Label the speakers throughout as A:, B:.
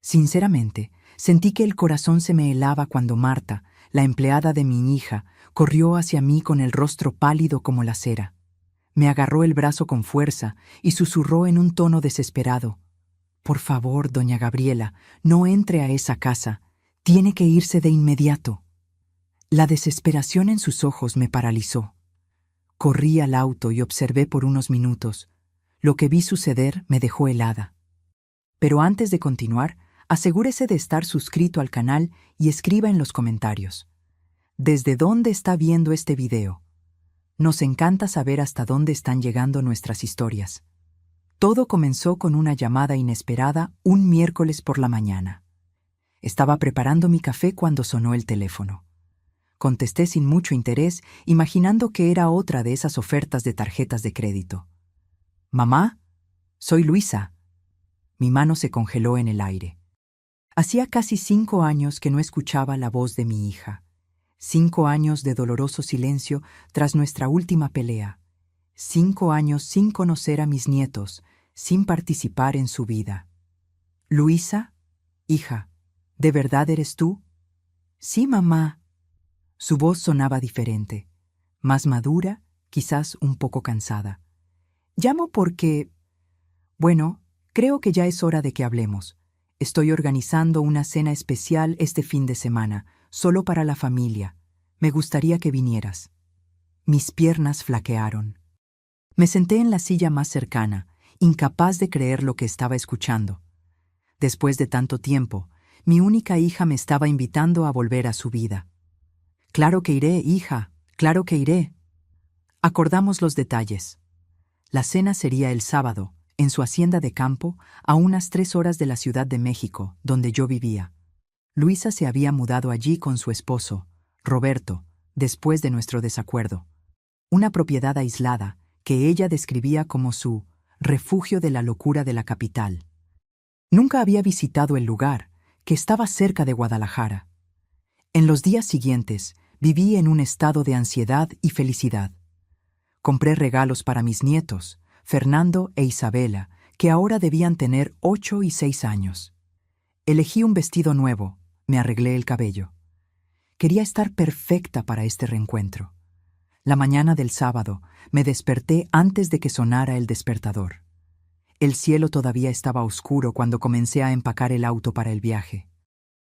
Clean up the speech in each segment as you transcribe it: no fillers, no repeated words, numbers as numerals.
A: Sinceramente, sentí que el corazón se me helaba cuando Marta, la empleada de mi hija, corrió hacia mí con el rostro pálido como la cera. Me agarró el brazo con fuerza y susurró en un tono desesperado: «Por favor, doña Gabriela, no entre a esa casa. Tiene que irse de inmediato». La desesperación en sus ojos me paralizó. Corrí al auto y observé por unos minutos. Lo que vi suceder me dejó helada. Pero antes de continuar, asegúrese de estar suscrito al canal y escriba en los comentarios: ¿desde dónde está viendo este video? Nos encanta saber hasta dónde están llegando nuestras historias. Todo comenzó con una llamada inesperada un miércoles por la mañana. Estaba preparando mi café cuando sonó el teléfono. Contesté sin mucho interés, imaginando que era otra de esas ofertas de tarjetas de crédito. «Mamá, soy Luisa». Mi mano se congeló en el aire. Hacía casi 5 años que no escuchaba la voz de mi hija. 5 años de doloroso silencio tras nuestra última pelea. 5 años sin conocer a mis nietos, sin participar en su vida. «Luisa, hija, ¿de verdad eres tú?» «Sí, mamá». Su voz sonaba diferente, más madura, quizás un poco cansada. «Llamo porque... Bueno, creo que ya es hora de que hablemos. Estoy organizando una cena especial este fin de semana, solo para la familia. Me gustaría que vinieras». Mis piernas flaquearon. Me senté en la silla más cercana, incapaz de creer lo que estaba escuchando. Después de tanto tiempo, mi única hija me estaba invitando a volver a su vida. «Claro que iré, hija, claro que iré». Acordamos los detalles. La cena sería el sábado, en su hacienda de campo, a unas 3 horas de la Ciudad de México, donde yo vivía. Luisa se había mudado allí con su esposo, Roberto, después de nuestro desacuerdo. Una propiedad aislada que ella describía como su refugio de la locura de la capital. Nunca había visitado el lugar, que estaba cerca de Guadalajara. En los días siguientes, viví en un estado de ansiedad y felicidad. Compré regalos para mis nietos, Fernando e Isabela, que ahora debían tener 8 y 6 años. Elegí un vestido nuevo, me arreglé el cabello. Quería estar perfecta para este reencuentro. La mañana del sábado me desperté antes de que sonara el despertador. El cielo todavía estaba oscuro cuando comencé a empacar el auto para el viaje.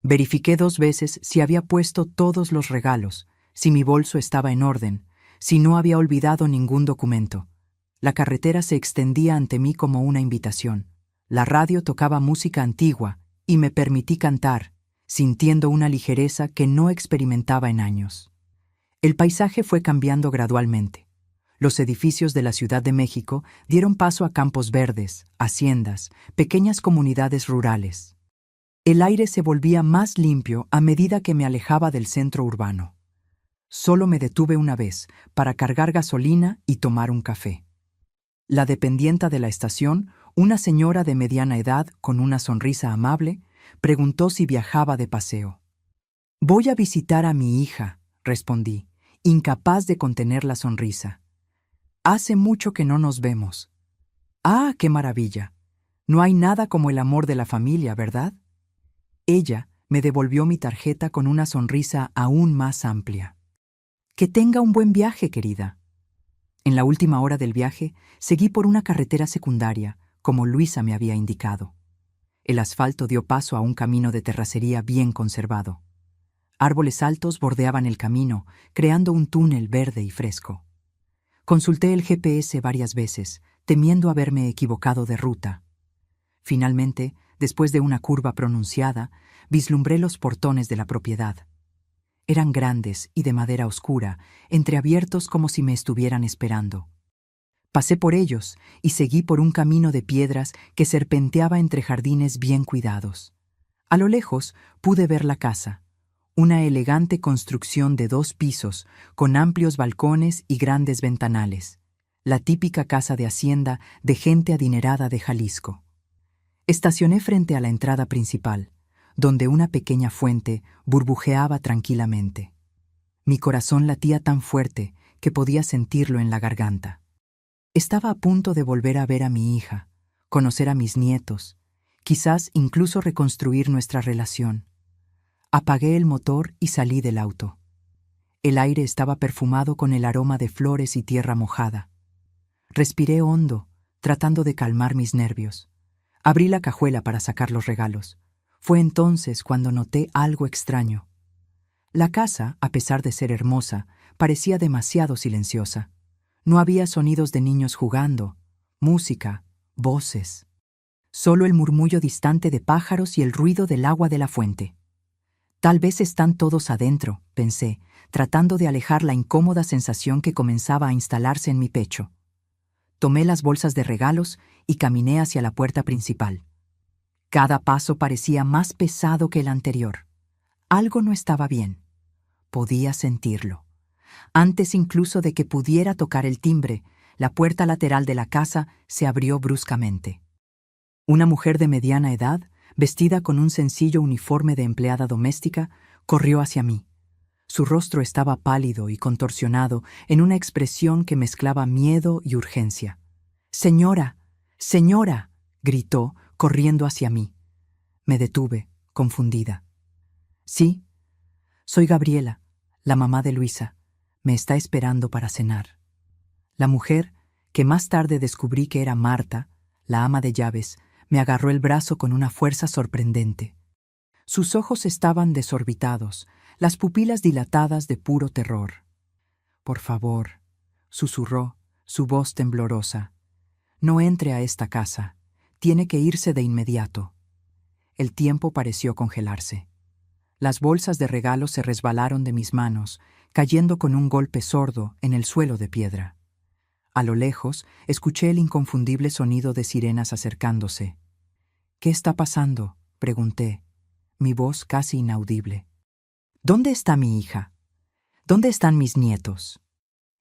A: Verifiqué 2 veces si había puesto todos los regalos, si mi bolso estaba en orden, si no había olvidado ningún documento. La carretera se extendía ante mí como una invitación. La radio tocaba música antigua y me permití cantar, sintiendo una ligereza que no experimentaba en años. El paisaje fue cambiando gradualmente. Los edificios de la Ciudad de México dieron paso a campos verdes, haciendas, pequeñas comunidades rurales. El aire se volvía más limpio a medida que me alejaba del centro urbano. Solo me detuve una vez para cargar gasolina y tomar un café. La dependienta de la estación, una señora de mediana edad con una sonrisa amable, preguntó si viajaba de paseo. «Voy a visitar a mi hija», respondí, incapaz de contener la sonrisa. «Hace mucho que no nos vemos». «Ah, qué maravilla. No hay nada como el amor de la familia, ¿verdad?». Ella me devolvió mi tarjeta con una sonrisa aún más amplia. «Que tenga un buen viaje, querida». En la última hora del viaje, seguí por una carretera secundaria, como Luisa me había indicado. El asfalto dio paso a un camino de terracería bien conservado. Árboles altos bordeaban el camino, creando un túnel verde y fresco. Consulté el GPS varias veces, temiendo haberme equivocado de ruta. Finalmente, después de una curva pronunciada, vislumbré los portones de la propiedad. Eran grandes y de madera oscura, entreabiertos como si me estuvieran esperando. Pasé por ellos y seguí por un camino de piedras que serpenteaba entre jardines bien cuidados. A lo lejos pude ver la casa, una elegante construcción de 2 pisos, con amplios balcones y grandes ventanales, la típica casa de hacienda de gente adinerada de Jalisco. Estacioné frente a la entrada principal, donde una pequeña fuente burbujeaba tranquilamente. Mi corazón latía tan fuerte que podía sentirlo en la garganta. Estaba a punto de volver a ver a mi hija, conocer a mis nietos, quizás incluso reconstruir nuestra relación. Apagué el motor y salí del auto. El aire estaba perfumado con el aroma de flores y tierra mojada. Respiré hondo, tratando de calmar mis nervios. Abrí la cajuela para sacar los regalos. Fue entonces cuando noté algo extraño. La casa, a pesar de ser hermosa, parecía demasiado silenciosa. No había sonidos de niños jugando, música, voces. Solo el murmullo distante de pájaros y el ruido del agua de la fuente. Tal vez están todos adentro, pensé, tratando de alejar la incómoda sensación que comenzaba a instalarse en mi pecho. Tomé las bolsas de regalos y caminé hacia la puerta principal. Cada paso parecía más pesado que el anterior. Algo no estaba bien. Podía sentirlo. Antes incluso de que pudiera tocar el timbre, la puerta lateral de la casa se abrió bruscamente. Una mujer de mediana edad, vestida con un sencillo uniforme de empleada doméstica, corrió hacia mí. Su rostro estaba pálido y contorsionado en una expresión que mezclaba miedo y urgencia. «¡Señora! ¡Señora!», gritó, corriendo hacia mí. Me detuve, confundida. «Sí, soy Gabriela, la mamá de Luisa. Me está esperando para cenar». La mujer, que más tarde descubrí que era Marta, la ama de llaves, me agarró el brazo con una fuerza sorprendente. Sus ojos estaban desorbitados, las pupilas dilatadas de puro terror. «Por favor», susurró, su voz temblorosa, «no entre a esta casa. Tiene que irse de inmediato». El tiempo pareció congelarse. Las bolsas de regalos se resbalaron de mis manos, cayendo con un golpe sordo en el suelo de piedra. A lo lejos, escuché el inconfundible sonido de sirenas acercándose. «¿Qué está pasando?», pregunté, mi voz casi inaudible. «¿Dónde está mi hija? ¿Dónde están mis nietos?».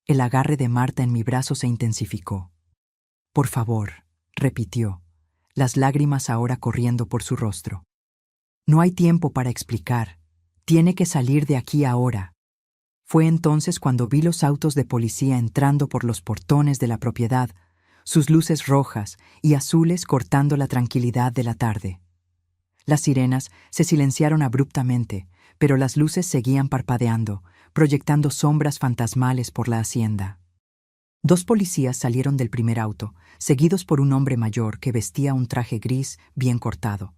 A: El agarre de Marta en mi brazo se intensificó. «Por favor», repitió, las lágrimas ahora corriendo por su rostro. «No hay tiempo para explicar. Tiene que salir de aquí ahora». Fue entonces cuando vi los autos de policía entrando por los portones de la propiedad, sus luces rojas y azules cortando la tranquilidad de la tarde. Las sirenas se silenciaron abruptamente, pero las luces seguían parpadeando, proyectando sombras fantasmales por la hacienda. 2 policías salieron del primer auto, seguidos por un hombre mayor que vestía un traje gris bien cortado.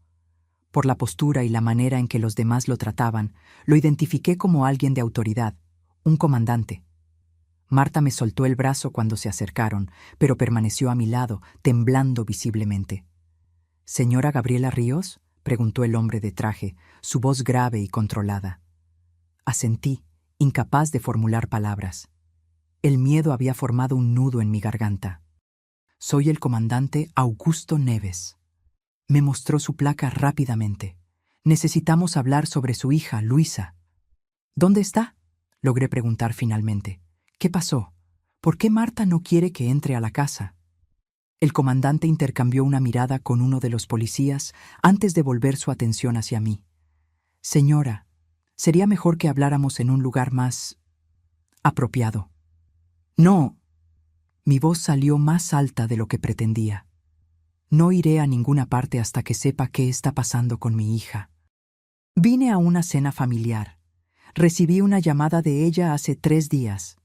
A: Por la postura y la manera en que los demás lo trataban, lo identifiqué como alguien de autoridad, un comandante. Marta me soltó el brazo cuando se acercaron, pero permaneció a mi lado, temblando visiblemente. «¿Señora Gabriela Ríos?», preguntó el hombre de traje, su voz grave y controlada. Asentí, incapaz de formular palabras. El miedo había formado un nudo en mi garganta. «Soy el comandante Augusto Neves». Me mostró su placa rápidamente. «Necesitamos hablar sobre su hija, Luisa». «¿Dónde está?», logré preguntar finalmente. «¿Qué pasó? ¿Por qué Marta no quiere que entre a la casa?». El comandante intercambió una mirada con uno de los policías antes de volver su atención hacia mí. «Señora, sería mejor que habláramos en un lugar más apropiado». «No». Mi voz salió más alta de lo que pretendía. «No iré a ninguna parte hasta que sepa qué está pasando con mi hija. Vine a una cena familiar. Recibí una llamada de ella hace 3 días.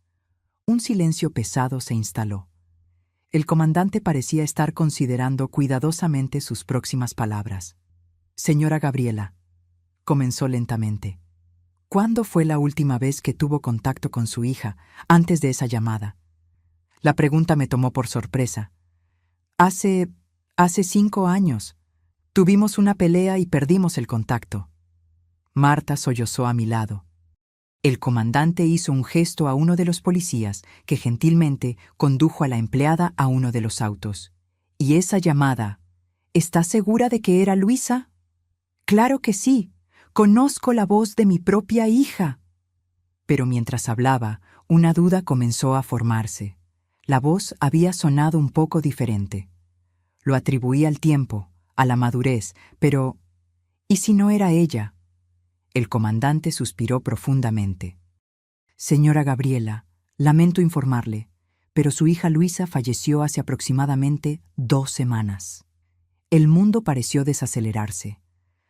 A: Un silencio pesado se instaló. El comandante parecía estar considerando cuidadosamente sus próximas palabras. «Señora Gabriela», comenzó lentamente, «¿cuándo fue la última vez que tuvo contacto con su hija antes de esa llamada?». La pregunta me tomó por sorpresa. Hace 5 años. Tuvimos una pelea y perdimos el contacto». Marta sollozó a mi lado. El comandante hizo un gesto a uno de los policías que gentilmente condujo a la empleada a uno de los autos. «¿Y esa llamada? ¿Estás segura de que era Luisa?». «Claro que sí. Conozco la voz de mi propia hija». Pero mientras hablaba, una duda comenzó a formarse. La voz había sonado un poco diferente. Lo atribuí al tiempo, a la madurez, pero ¿y si no era ella? El comandante suspiró profundamente. «Señora Gabriela, lamento informarle, pero su hija Luisa falleció hace aproximadamente 2 semanas». El mundo pareció desacelerarse.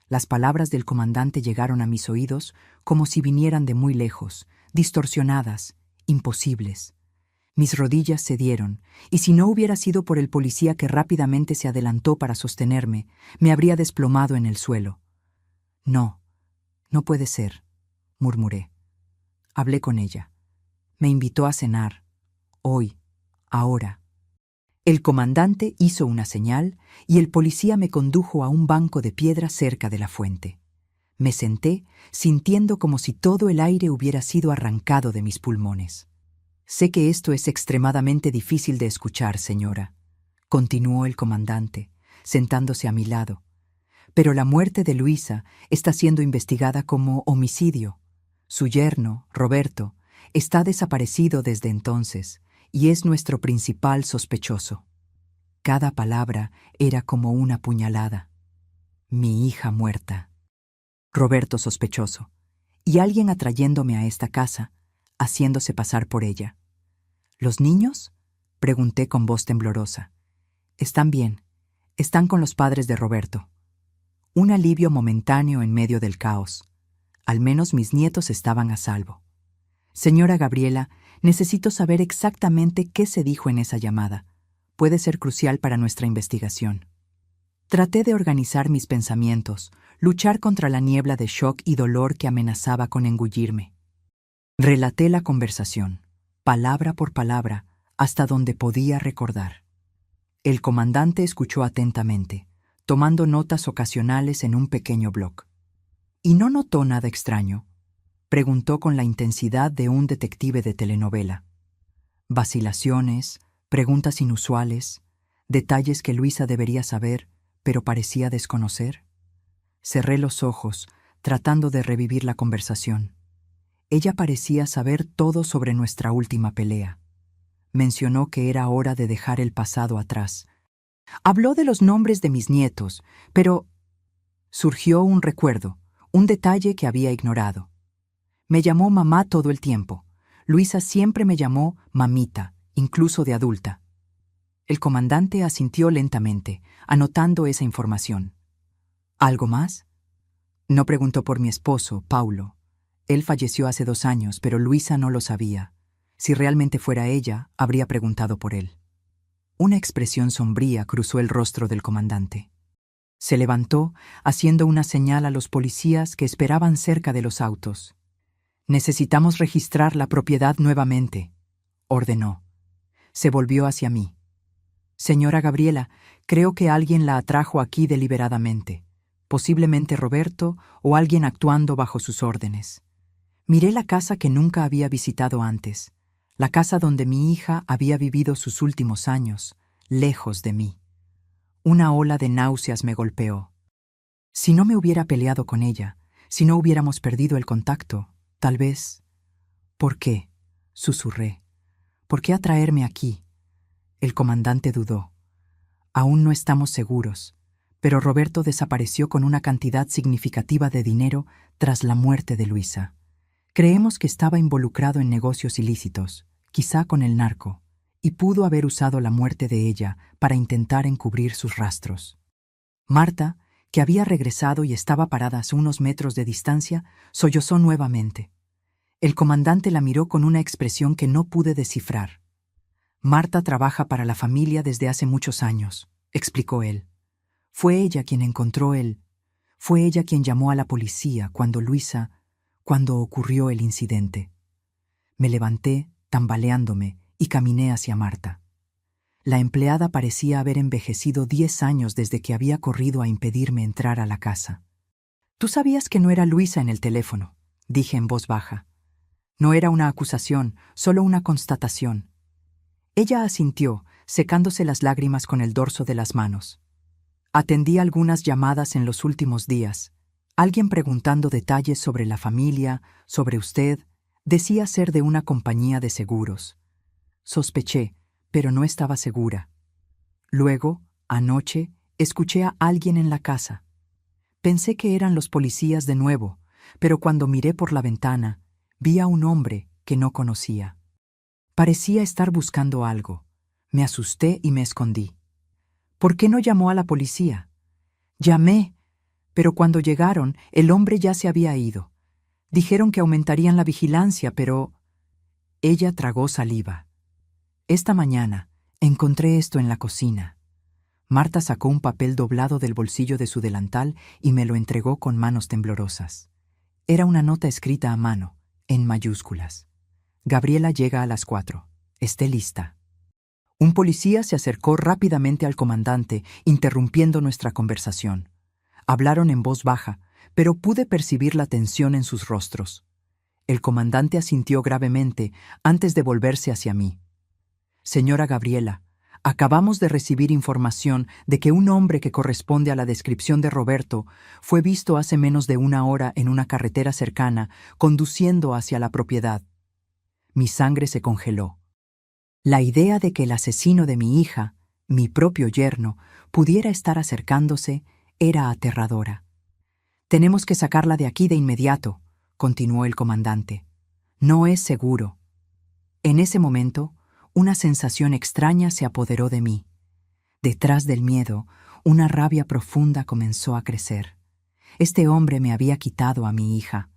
A: Las palabras del comandante llegaron a mis oídos como si vinieran de muy lejos, distorsionadas, imposibles. Mis rodillas cedieron, y si no hubiera sido por el policía que rápidamente se adelantó para sostenerme, me habría desplomado en el suelo. No, no puede ser, murmuré. Hablé con ella. Me invitó a cenar. Hoy, ahora. El comandante hizo una señal y el policía me condujo a un banco de piedra cerca de la fuente. Me senté, sintiendo como si todo el aire hubiera sido arrancado de mis pulmones. Sé que esto es extremadamente difícil de escuchar, señora, continuó el comandante, sentándose a mi lado. Pero la muerte de Luisa está siendo investigada como homicidio. Su yerno, Roberto, está desaparecido desde entonces y es nuestro principal sospechoso. Cada palabra era como una puñalada. Mi hija muerta. Roberto sospechoso. Y alguien atrayéndome a esta casa, haciéndose pasar por ella. ¿Los niños? Pregunté con voz temblorosa. Están bien. Están con los padres de Roberto. Un alivio momentáneo en medio del caos. Al menos mis nietos estaban a salvo. Señora Gabriela, necesito saber exactamente qué se dijo en esa llamada. Puede ser crucial para nuestra investigación. Traté de organizar mis pensamientos, luchar contra la niebla de shock y dolor que amenazaba con engullirme. Relaté la conversación, palabra por palabra, hasta donde podía recordar. El comandante escuchó atentamente, tomando notas ocasionales en un pequeño bloc. ¿Y no notó nada extraño?, preguntó con la intensidad de un detective de telenovela. Vacilaciones, preguntas inusuales, detalles que Luisa debería saber, pero parecía desconocer. Cerré los ojos, tratando de revivir la conversación. Ella parecía saber todo sobre nuestra última pelea. Mencionó que era hora de dejar el pasado atrás. Habló de los nombres de mis nietos, pero surgió un recuerdo, un detalle que había ignorado. Me llamó mamá todo el tiempo. Luisa siempre me llamó mamita, incluso de adulta. El comandante asintió lentamente, anotando esa información. ¿Algo más? No preguntó por mi esposo, Paulo. Él falleció hace 2 años, pero Luisa no lo sabía. Si realmente fuera ella, habría preguntado por él. Una expresión sombría cruzó el rostro del comandante. Se levantó, haciendo una señal a los policías que esperaban cerca de los autos. «Necesitamos registrar la propiedad nuevamente», ordenó. Se volvió hacia mí. «Señora Gabriela, creo que alguien la atrajo aquí deliberadamente, posiblemente Roberto o alguien actuando bajo sus órdenes. Miré la casa que nunca había visitado antes, la casa donde mi hija había vivido sus últimos años, lejos de mí. Una ola de náuseas me golpeó. Si no me hubiera peleado con ella, si no hubiéramos perdido el contacto, tal vez... ¿Por qué?, susurré. ¿Por qué atraerme aquí? El comandante dudó. Aún no estamos seguros, pero Roberto desapareció con una cantidad significativa de dinero tras la muerte de Luisa. Creemos que estaba involucrado en negocios ilícitos, quizá con el narco, y pudo haber usado la muerte de ella para intentar encubrir sus rastros. Marta, que había regresado y estaba parada a unos metros de distancia, sollozó nuevamente. El comandante la miró con una expresión que no pude descifrar. Marta trabaja para la familia desde hace muchos años, explicó él. Fue ella quien encontró él. Fue ella quien llamó a la policía cuando ocurrió el incidente. Me levanté, tambaleándome, y caminé hacia Marta. La empleada parecía haber envejecido 10 años desde que había corrido a impedirme entrar a la casa. «Tú sabías que no era Luisa en el teléfono», dije en voz baja. No era una acusación, solo una constatación. Ella asintió, secándose las lágrimas con el dorso de las manos. Atendí algunas llamadas en los últimos días. Alguien preguntando detalles sobre la familia, sobre usted, decía ser de una compañía de seguros. Sospeché, pero no estaba segura. Luego, anoche, escuché a alguien en la casa. Pensé que eran los policías de nuevo, pero cuando miré por la ventana, vi a un hombre que no conocía. Parecía estar buscando algo. Me asusté y me escondí. ¿Por qué no llamó a la policía?, Llamé, pero cuando llegaron, el hombre ya se había ido. Dijeron que aumentarían la vigilancia, pero... Ella tragó saliva. Esta mañana encontré esto en la cocina. Marta sacó un papel doblado del bolsillo de su delantal y me lo entregó con manos temblorosas. Era una nota escrita a mano, en mayúsculas. Gabriela llega a las 4. Esté lista. Un policía se acercó rápidamente al comandante, interrumpiendo nuestra conversación. Hablaron en voz baja, pero pude percibir la tensión en sus rostros. El comandante asintió gravemente antes de volverse hacia mí. Señora Gabriela, acabamos de recibir información de que un hombre que corresponde a la descripción de Roberto fue visto hace menos de 1 hora en una carretera cercana, conduciendo hacia la propiedad. Mi sangre se congeló. La idea de que el asesino de mi hija, mi propio yerno, pudiera estar acercándose era aterradora. Tenemos que sacarla de aquí de inmediato, continuó el comandante. No es seguro. En ese momento, una sensación extraña se apoderó de mí. Detrás del miedo, una rabia profunda comenzó a crecer. Este hombre me había quitado a mi hija.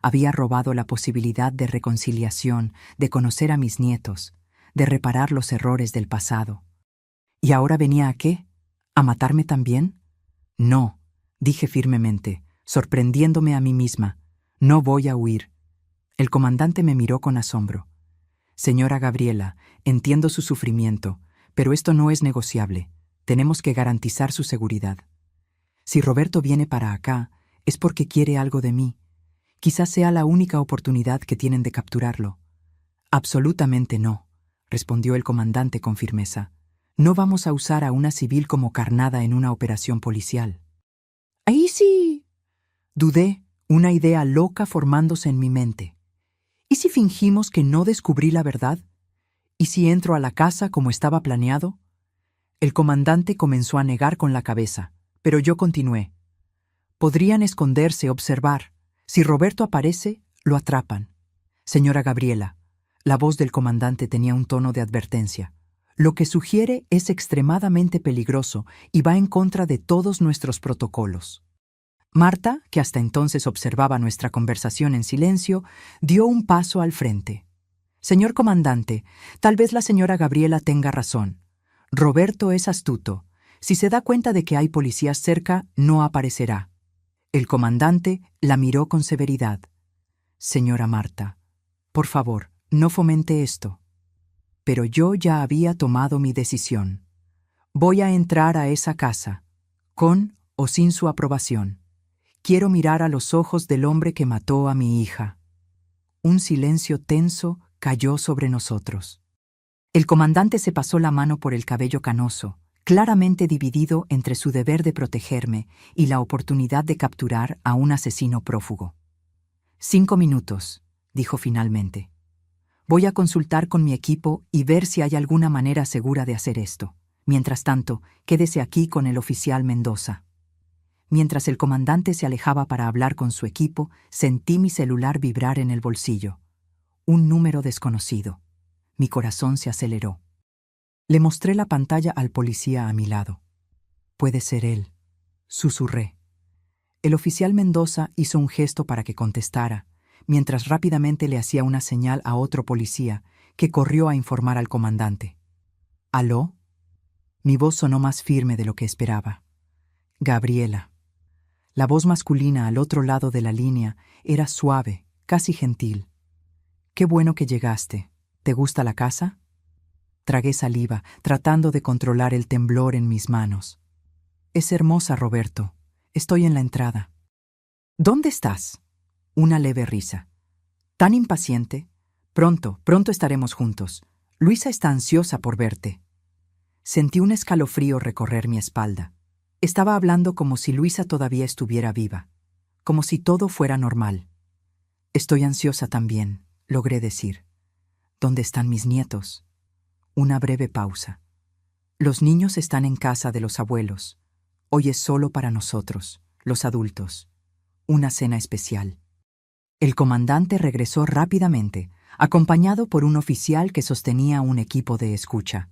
A: Había robado la posibilidad de reconciliación, de conocer a mis nietos, de reparar los errores del pasado. ¿Y ahora venía a qué? ¿A matarme también? No, dije firmemente, sorprendiéndome a mí misma. No voy a huir. El comandante me miró con asombro. Señora Gabriela, entiendo su sufrimiento, pero esto no es negociable. Tenemos que garantizar su seguridad. Si Roberto viene para acá, es porque quiere algo de mí. Quizás sea la única oportunidad que tienen de capturarlo. Absolutamente no, respondió el comandante con firmeza. No vamos a usar a una civil como carnada en una operación policial. Ahí sí. Dudé, una idea loca formándose en mi mente. ¿Y si fingimos que no descubrí la verdad? ¿Y si entro a la casa como estaba planeado? El comandante comenzó a negar con la cabeza, pero yo continué. Podrían esconderse, observar. Si Roberto aparece, lo atrapan. Señora Gabriela, la voz del comandante tenía un tono de advertencia. Lo que sugiere es extremadamente peligroso y va en contra de todos nuestros protocolos. Marta, que hasta entonces observaba nuestra conversación en silencio, dio un paso al frente. Señor comandante, tal vez la señora Gabriela tenga razón. Roberto es astuto. Si se da cuenta de que hay policías cerca, no aparecerá. El comandante la miró con severidad. Señora Marta, por favor, no fomente esto. Pero yo ya había tomado mi decisión. Voy a entrar a esa casa, con o sin su aprobación. Quiero mirar a los ojos del hombre que mató a mi hija. Un silencio tenso cayó sobre nosotros. El comandante se pasó la mano por el cabello canoso, claramente dividido entre su deber de protegerme y la oportunidad de capturar a un asesino prófugo. 5 minutos, dijo finalmente. Voy a consultar con mi equipo y ver si hay alguna manera segura de hacer esto. Mientras tanto, quédese aquí con el oficial Mendoza. Mientras el comandante se alejaba para hablar con su equipo, sentí mi celular vibrar en el bolsillo. Un número desconocido. Mi corazón se aceleró. Le mostré la pantalla al policía a mi lado. Puede ser él, susurré. El oficial Mendoza hizo un gesto para que contestara, mientras rápidamente le hacía una señal a otro policía, que corrió a informar al comandante. ¿Aló? Mi voz sonó más firme de lo que esperaba. Gabriela. La voz masculina al otro lado de la línea era suave, casi gentil. Qué bueno que llegaste. ¿Te gusta la casa? Tragué saliva, tratando de controlar el temblor en mis manos. Es hermosa, Roberto. Estoy en la entrada. ¿Dónde estás? Una leve risa. ¿Tan impaciente? Pronto estaremos juntos. Luisa está ansiosa por verte. Sentí un escalofrío recorrer mi espalda. Estaba hablando como si Luisa todavía estuviera viva, como si todo fuera normal. Estoy ansiosa también, logré decir. ¿Dónde están mis nietos? Una breve pausa. Los niños están en casa de los abuelos. Hoy es solo para nosotros, los adultos. Una cena especial. El comandante regresó rápidamente, acompañado por un oficial que sostenía un equipo de escucha.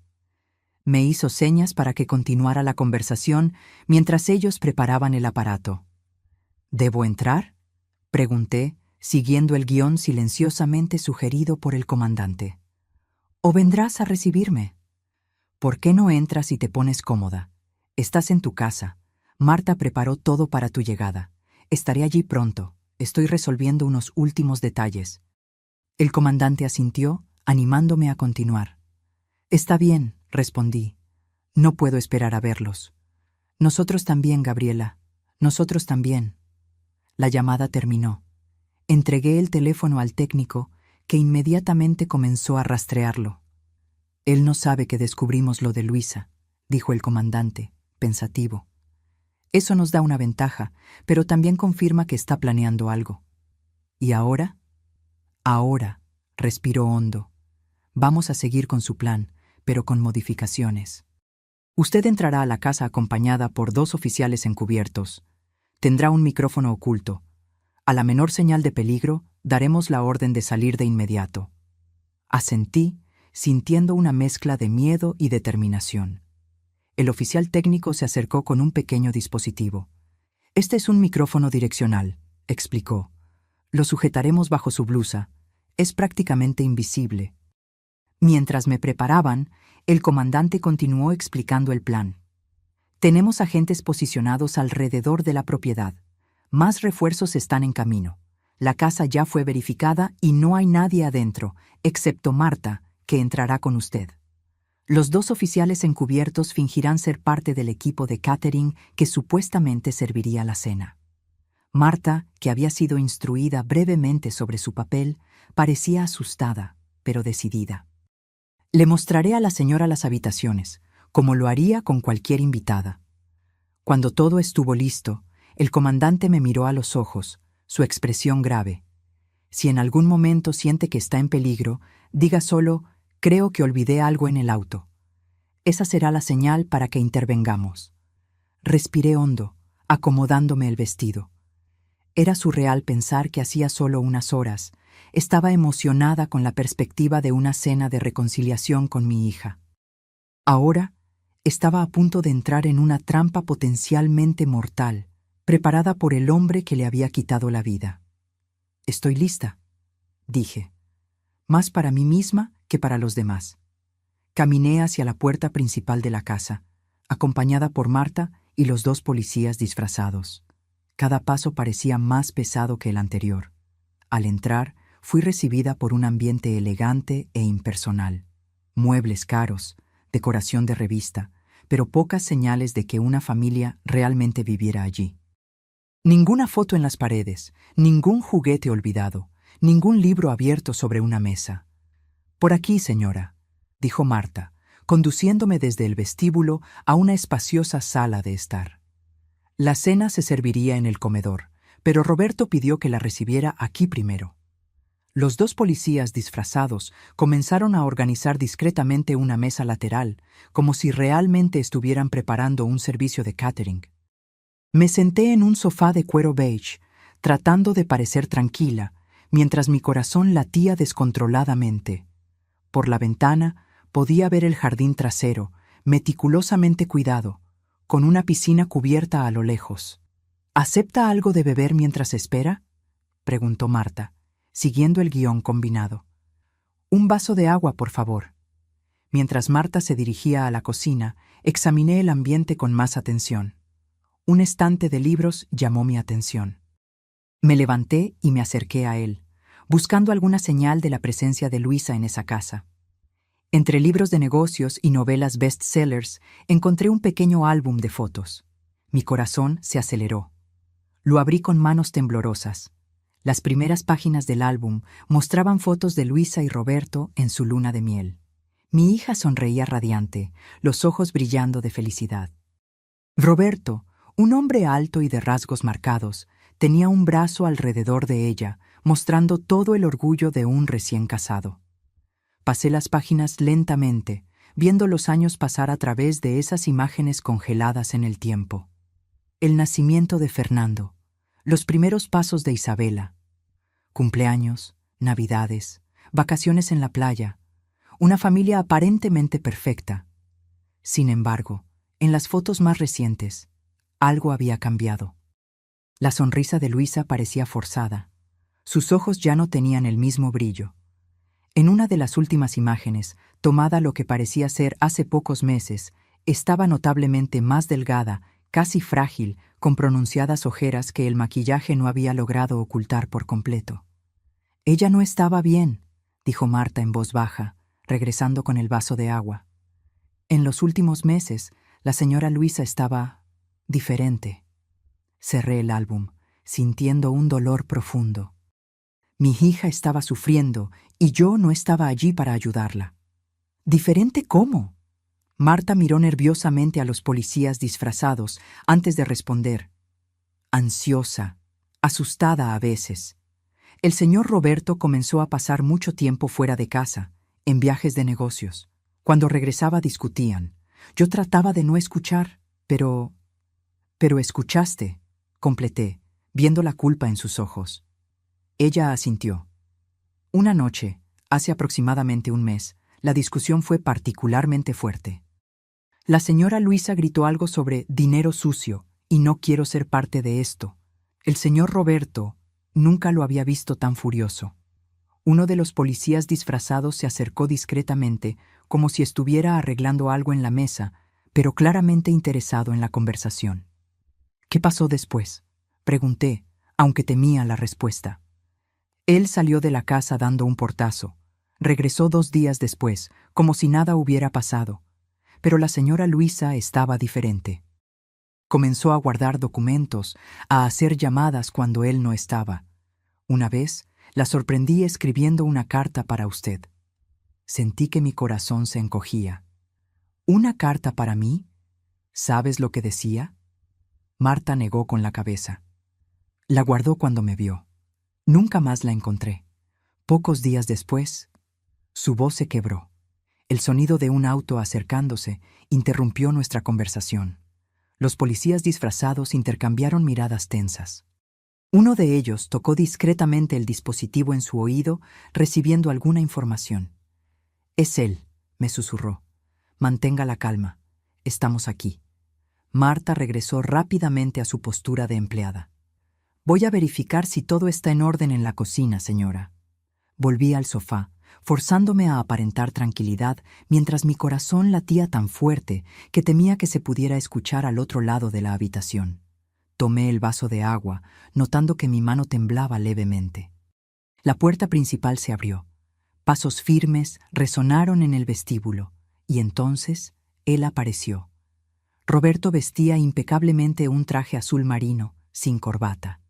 A: Me hizo señas para que continuara la conversación mientras ellos preparaban el aparato. ¿Debo entrar?, pregunté, siguiendo el guión silenciosamente sugerido por el comandante. ¿O vendrás a recibirme? ¿Por qué no entras y te pones cómoda? Estás en tu casa. Marta preparó todo para tu llegada. Estaré allí pronto. Estoy resolviendo unos últimos detalles. El comandante asintió, animándome a continuar. Está bien, respondí. No puedo esperar a verlos. Nosotros también, Gabriela. Nosotros también. La llamada terminó. Entregué el teléfono al técnico, que inmediatamente comenzó a rastrearlo. Él no sabe que descubrimos lo de Luisa, dijo el comandante, pensativo. Eso nos da una ventaja, pero también confirma que está planeando algo. ¿Y ahora? Ahora, respiró hondo. Vamos a seguir con su plan, pero con modificaciones. Usted entrará a la casa acompañada por 2 oficiales encubiertos. Tendrá un micrófono oculto. A la menor señal de peligro, daremos la orden de salir de inmediato. Asentí, sintiendo una mezcla de miedo y determinación. El oficial técnico se acercó con un pequeño dispositivo. Este es un micrófono direccional, explicó. Lo sujetaremos bajo su blusa. Es prácticamente invisible. Mientras me preparaban, el comandante continuó explicando el plan. Tenemos agentes posicionados alrededor de la propiedad. Más refuerzos están en camino. La casa ya fue verificada y no hay nadie adentro, excepto Marta, que entrará con usted. Los 2 oficiales encubiertos fingirán ser parte del equipo de catering que supuestamente serviría la cena. Marta, que había sido instruida brevemente sobre su papel, parecía asustada, pero decidida. Le mostraré a la señora las habitaciones, como lo haría con cualquier invitada. Cuando todo estuvo listo, el comandante me miró a los ojos, su expresión grave. Si en algún momento siente que está en peligro, diga solo: creo que olvidé algo en el auto. Esa será la señal para que intervengamos. Respiré hondo, acomodándome el vestido. Era surreal pensar que hacía solo unas horas estaba emocionada con la perspectiva de una cena de reconciliación con mi hija. Ahora estaba a punto de entrar en una trampa potencialmente mortal, preparada por el hombre que le había quitado la vida. Estoy lista, dije, más para mí misma que para los demás. Caminé hacia la puerta principal de la casa, acompañada por Marta y los 2 policías disfrazados. Cada paso parecía más pesado que el anterior. Al entrar, fui recibida por un ambiente elegante e impersonal. Muebles caros, decoración de revista, pero pocas señales de que una familia realmente viviera allí. Ninguna foto en las paredes, ningún juguete olvidado, ningún libro abierto sobre una mesa. «Por aquí, señora», dijo Marta, conduciéndome desde el vestíbulo a una espaciosa sala de estar. La cena se serviría en el comedor, pero Roberto pidió que la recibiera aquí primero. Los 2 policías disfrazados comenzaron a organizar discretamente una mesa lateral, como si realmente estuvieran preparando un servicio de catering. Me senté en un sofá de cuero beige, tratando de parecer tranquila, mientras mi corazón latía descontroladamente. Por la ventana podía ver el jardín trasero, meticulosamente cuidado, con una piscina cubierta a lo lejos. ¿Acepta algo de beber mientras espera?, preguntó Marta, siguiendo el guión combinado. Un vaso de agua, por favor. Mientras Marta se dirigía a la cocina, examiné el ambiente con más atención. Un estante de libros llamó mi atención. Me levanté y me acerqué a él, buscando alguna señal de la presencia de Luisa en esa casa. Entre libros de negocios y novelas bestsellers, encontré un pequeño álbum de fotos. Mi corazón se aceleró. Lo abrí con manos temblorosas. Las primeras páginas del álbum mostraban fotos de Luisa y Roberto en su luna de miel. Mi hija sonreía radiante, los ojos brillando de felicidad. Roberto, un hombre alto y de rasgos marcados, tenía un brazo alrededor de ella, mostrando todo el orgullo de un recién casado. Pasé las páginas lentamente, viendo los años pasar a través de esas imágenes congeladas en el tiempo. El nacimiento de Fernando, los primeros pasos de Isabela, cumpleaños, navidades, vacaciones en la playa, una familia aparentemente perfecta. Sin embargo, en las fotos más recientes, algo había cambiado. La sonrisa de Luisa parecía forzada. Sus ojos ya no tenían el mismo brillo. En una de las últimas imágenes, tomada lo que parecía ser hace pocos meses, estaba notablemente más delgada, casi frágil, con pronunciadas ojeras que el maquillaje no había logrado ocultar por completo. «Ella no estaba bien», dijo Marta en voz baja, regresando con el vaso de agua. «En los últimos meses, la señora Luisa estaba diferente». Cerré el álbum, sintiendo un dolor profundo. Mi hija estaba sufriendo y yo no estaba allí para ayudarla. ¿Diferente cómo? Marta miró nerviosamente a los policías disfrazados antes de responder. Ansiosa, asustada a veces. El señor Roberto comenzó a pasar mucho tiempo fuera de casa, en viajes de negocios. Cuando regresaba discutían. Yo trataba de no escuchar, pero escuchaste, completé, viendo la culpa en sus ojos. Ella asintió. Una noche, hace aproximadamente un mes, la discusión fue particularmente fuerte. La señora Luisa gritó algo sobre dinero sucio y no quiero ser parte de esto. El señor Roberto nunca lo había visto tan furioso. Uno de los policías disfrazados se acercó discretamente, como si estuviera arreglando algo en la mesa, pero claramente interesado en la conversación. ¿Qué pasó después?, pregunté, aunque temía la respuesta. Él salió de la casa dando un portazo. Regresó 2 días después, como si nada hubiera pasado. Pero la señora Luisa estaba diferente. Comenzó a guardar documentos, a hacer llamadas cuando él no estaba. Una vez, la sorprendí escribiendo una carta para usted. Sentí que mi corazón se encogía. ¿Una carta para mí? ¿Sabes lo que decía? Marta negó con la cabeza. La guardó cuando me vio. Nunca más la encontré. Pocos días después, su voz se quebró. El sonido de un auto acercándose interrumpió nuestra conversación. Los policías disfrazados intercambiaron miradas tensas. Uno de ellos tocó discretamente el dispositivo en su oído, recibiendo alguna información. «Es él», me susurró. «Mantenga la calma. Estamos aquí». Marta regresó rápidamente a su postura de empleada. «Voy a verificar si todo está en orden en la cocina, señora». Volví al sofá, forzándome a aparentar tranquilidad mientras mi corazón latía tan fuerte que temía que se pudiera escuchar al otro lado de la habitación. Tomé el vaso de agua, notando que mi mano temblaba levemente. La puerta principal se abrió. Pasos firmes resonaron en el vestíbulo, y entonces él apareció. Roberto vestía impecablemente un traje azul marino, sin corbata.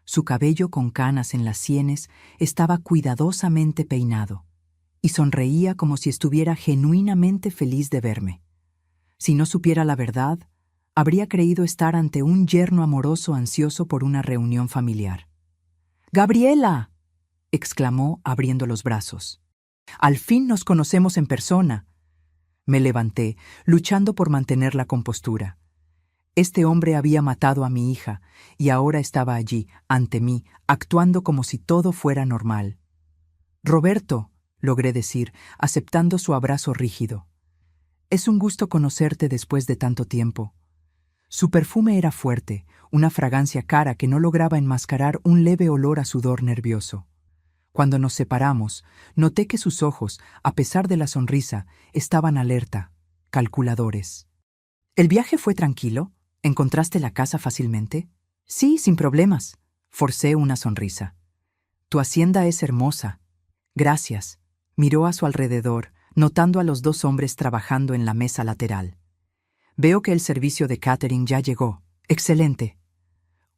A: Su cabello con canas en las sienes estaba cuidadosamente peinado, y sonreía como si estuviera genuinamente feliz de verme. Si no supiera la verdad, habría creído estar ante un yerno amoroso ansioso por una reunión familiar. «¡Gabriela!», exclamó abriendo los brazos. «Al fin nos conocemos en persona». Me levanté, luchando por mantener la compostura. Este hombre había matado a mi hija y ahora estaba allí, ante mí, actuando como si todo fuera normal. «Roberto», logré decir, aceptando su abrazo rígido. «Es un gusto conocerte después de tanto tiempo». Su perfume era fuerte, una fragancia cara que no lograba enmascarar un leve olor a sudor nervioso. Cuando nos separamos, noté que sus ojos, a pesar de la sonrisa, estaban alerta, calculadores. «¿El viaje fue tranquilo? ¿Encontraste la casa fácilmente?» «Sí, sin problemas». Forcé una sonrisa. «Tu hacienda es hermosa». «Gracias». Miró a su alrededor, notando a los 2 hombres trabajando en la mesa lateral. «Veo que el servicio de catering ya llegó. Excelente».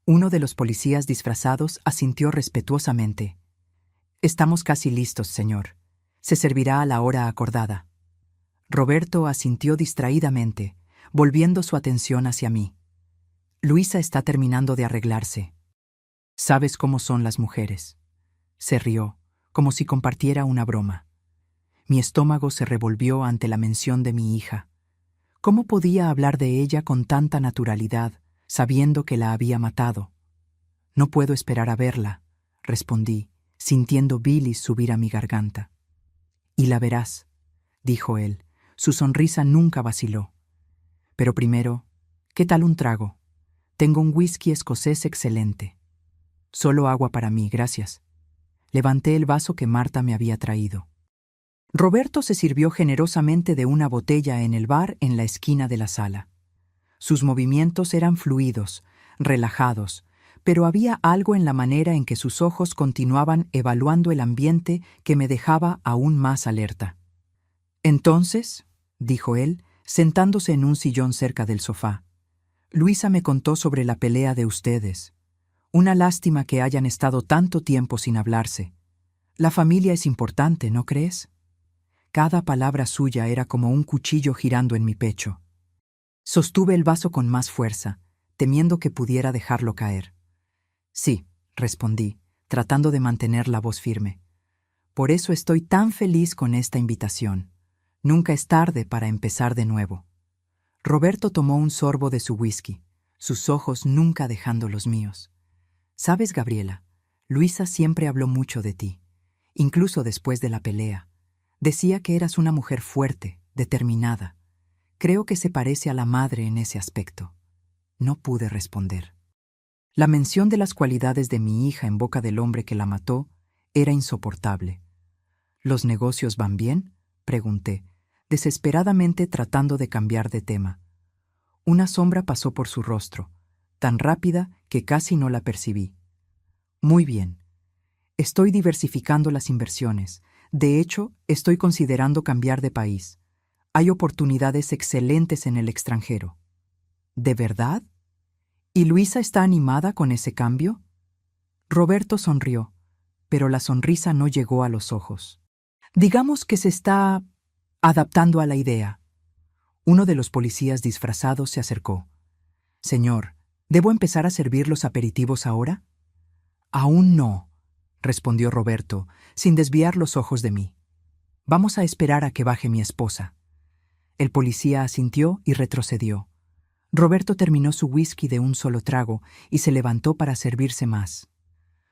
A: Uno de los policías disfrazados asintió respetuosamente. «Estamos casi listos, señor. Se servirá a la hora acordada». Roberto asintió distraídamente, volviendo su atención hacia mí. «Luisa está terminando de arreglarse. ¿Sabes cómo son las mujeres?» Se rió, como si compartiera una broma. Mi estómago se revolvió ante la mención de mi hija. ¿Cómo podía hablar de ella con tanta naturalidad, sabiendo que la había matado? «No puedo esperar a verla», respondí, sintiendo bilis subir a mi garganta. «Y la verás», dijo él. Su sonrisa nunca vaciló. Pero primero, ¿qué tal un trago? Tengo un whisky escocés excelente. Solo agua para mí, gracias. Levanté el vaso que Marta me había traído. Roberto se sirvió generosamente de una botella en el bar en la esquina de la sala. Sus movimientos eran fluidos, relajados, pero había algo en la manera en que sus ojos continuaban evaluando el ambiente que me dejaba aún más alerta. Entonces, dijo él, sentándose en un sillón cerca del sofá, Luisa me contó sobre la pelea de ustedes. Una lástima que hayan estado tanto tiempo sin hablarse. La familia es importante, ¿no crees? Cada palabra suya era como un cuchillo girando en mi pecho. Sostuve el vaso con más fuerza, temiendo que pudiera dejarlo caer. Sí, respondí, tratando de mantener la voz firme. Por eso estoy tan feliz con esta invitación. Nunca es tarde para empezar de nuevo. Roberto tomó un sorbo de su whisky, sus ojos nunca dejando los míos. ¿Sabes, Gabriela? Luisa siempre habló mucho de ti, incluso después de la pelea. Decía que eras una mujer fuerte, determinada. Creo que se parece a la madre en ese aspecto. No pude responder. La mención de las cualidades de mi hija en boca del hombre que la mató era insoportable. ¿Los negocios van bien?, pregunté, desesperadamente tratando de cambiar de tema. Una sombra pasó por su rostro, tan rápida que casi no la percibí. Muy bien. Estoy diversificando las inversiones. De hecho, estoy considerando cambiar de país. Hay oportunidades excelentes en el extranjero. ¿De verdad? ¿Y Luisa está animada con ese cambio? Roberto sonrió, pero la sonrisa no llegó a los ojos. Digamos que se está adaptando a la idea. Uno de los policías disfrazados se acercó. Señor, ¿debo empezar a servir los aperitivos ahora? Aún no, respondió Roberto, sin desviar los ojos de mí. Vamos a esperar a que baje mi esposa. El policía asintió y retrocedió. Roberto terminó su whisky de un solo trago y se levantó para servirse más.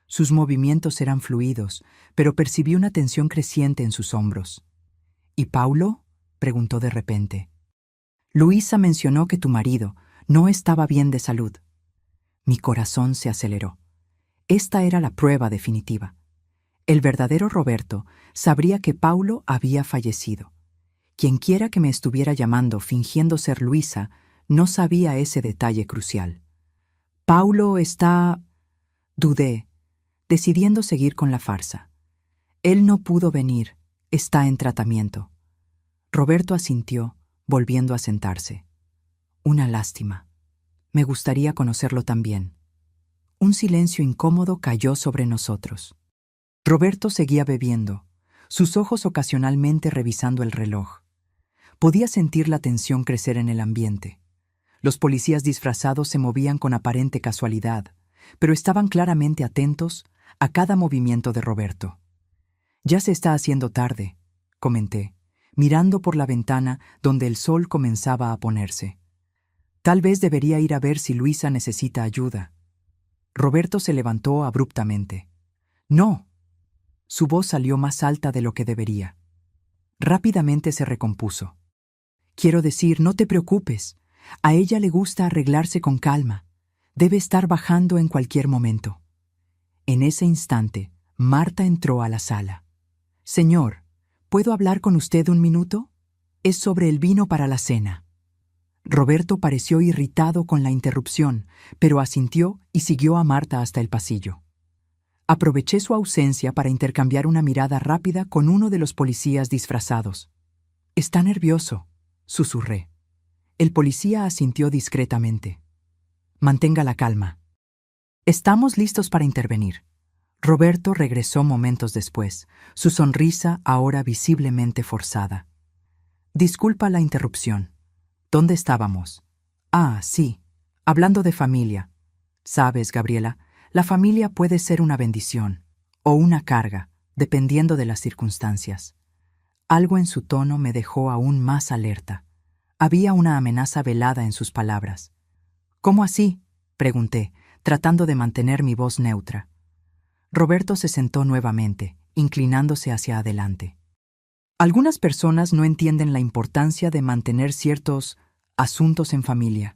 A: Sus movimientos eran fluidos, pero percibí una tensión creciente en sus hombros. ¿Y Paulo?, preguntó de repente. Luisa mencionó que tu marido no estaba bien de salud. Mi corazón se aceleró. Esta era la prueba definitiva. El verdadero Roberto sabría que Paulo había fallecido. Quienquiera que me estuviera llamando fingiendo ser Luisa no sabía ese detalle crucial. Paulo está... Dudé, decidiendo seguir con la farsa. Él no pudo venir, está en tratamiento. Roberto asintió, volviendo a sentarse. Una lástima. Me gustaría conocerlo también. Un silencio incómodo cayó sobre nosotros. Roberto seguía bebiendo, sus ojos ocasionalmente revisando el reloj. Podía sentir la tensión crecer en el ambiente. Los policías disfrazados se movían con aparente casualidad, pero estaban claramente atentos a cada movimiento de Roberto. Ya se está haciendo tarde, comenté, mirando por la ventana donde el sol comenzaba a ponerse. Tal vez debería ir a ver si Luisa necesita ayuda. Roberto se levantó abruptamente. No. Su voz salió más alta de lo que debería. Rápidamente se recompuso. Quiero decir, no te preocupes. A ella le gusta arreglarse con calma. Debe estar bajando en cualquier momento. En ese instante, Marta entró a la sala. Señor, ¿puedo hablar con usted un minuto? Es sobre el vino para la cena. Roberto pareció irritado con la interrupción, pero asintió y siguió a Marta hasta el pasillo. Aproveché su ausencia para intercambiar una mirada rápida con uno de los policías disfrazados. «Está nervioso», susurré. El policía asintió discretamente. «Mantenga la calma. Estamos listos para intervenir». Roberto regresó momentos después, su sonrisa ahora visiblemente forzada. «Disculpa la interrupción. ¿Dónde estábamos?» «Ah, sí, hablando de familia. Sabes, Gabriela, la familia puede ser una bendición o una carga, dependiendo de las circunstancias». Algo en su tono me dejó aún más alerta. Había una amenaza velada en sus palabras. «¿Cómo así?», pregunté, tratando de mantener mi voz neutra. Roberto se sentó nuevamente, inclinándose hacia adelante. Algunas personas no entienden la importancia de mantener ciertos asuntos en familia.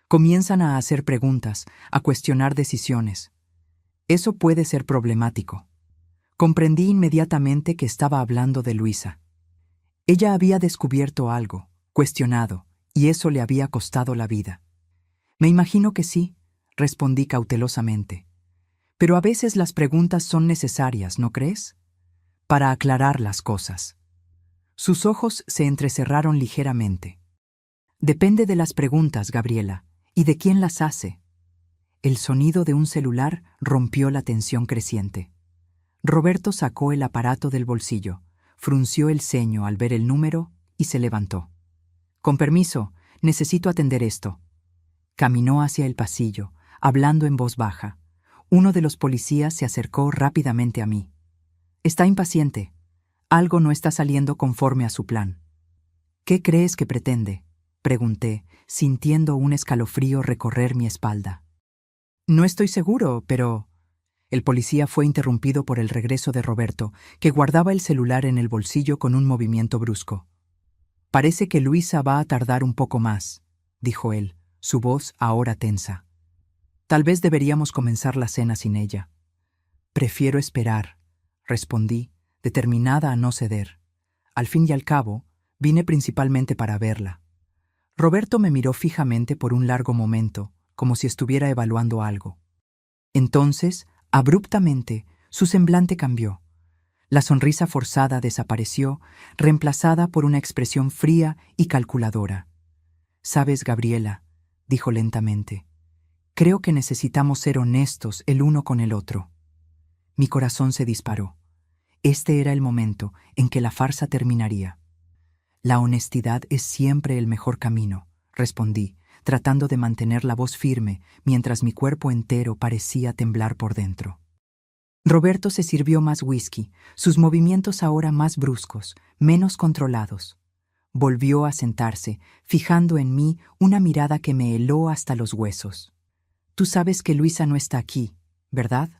A: Comienzan a hacer preguntas, a cuestionar decisiones. Eso puede ser problemático. Comprendí inmediatamente que estaba hablando de Luisa. Ella había descubierto algo, cuestionado, y eso le había costado la vida. Me imagino que sí, respondí cautelosamente. Pero a veces las preguntas son necesarias, ¿no crees? Para aclarar las cosas. Sus ojos se entrecerraron ligeramente. Depende de las preguntas, Gabriela, y de quién las hace. El sonido de un celular rompió la tensión creciente. Roberto sacó el aparato del bolsillo, frunció el ceño al ver el número y se levantó. Con permiso, necesito atender esto. Caminó hacia el pasillo, hablando en voz baja. Uno de los policías se acercó rápidamente a mí. Está impaciente. Algo no está saliendo conforme a su plan. ¿Qué crees que pretende?, pregunté, sintiendo un escalofrío recorrer mi espalda. No estoy seguro, pero... El policía fue interrumpido por el regreso de Roberto, que guardaba el celular en el bolsillo con un movimiento brusco. Parece que Luisa va a tardar un poco más, dijo él, su voz ahora tensa. Tal vez deberíamos comenzar la cena sin ella. Prefiero esperar, respondí, determinada a no ceder. Al fin y al cabo, vine principalmente para verla. Roberto me miró fijamente por un largo momento, como si estuviera evaluando algo. Entonces, abruptamente, su semblante cambió. La sonrisa forzada desapareció, reemplazada por una expresión fría y calculadora. «Sabes, Gabriela», dijo lentamente, «creo que necesitamos ser honestos el uno con el otro». Mi corazón se disparó. Este era el momento en que la farsa terminaría. «La honestidad es siempre el mejor camino», respondí, tratando de mantener la voz firme mientras mi cuerpo entero parecía temblar por dentro. Roberto se sirvió más whisky, sus movimientos ahora más bruscos, menos controlados. Volvió a sentarse, fijando en mí una mirada que me heló hasta los huesos. «Tú sabes que Luisa no está aquí, ¿verdad?»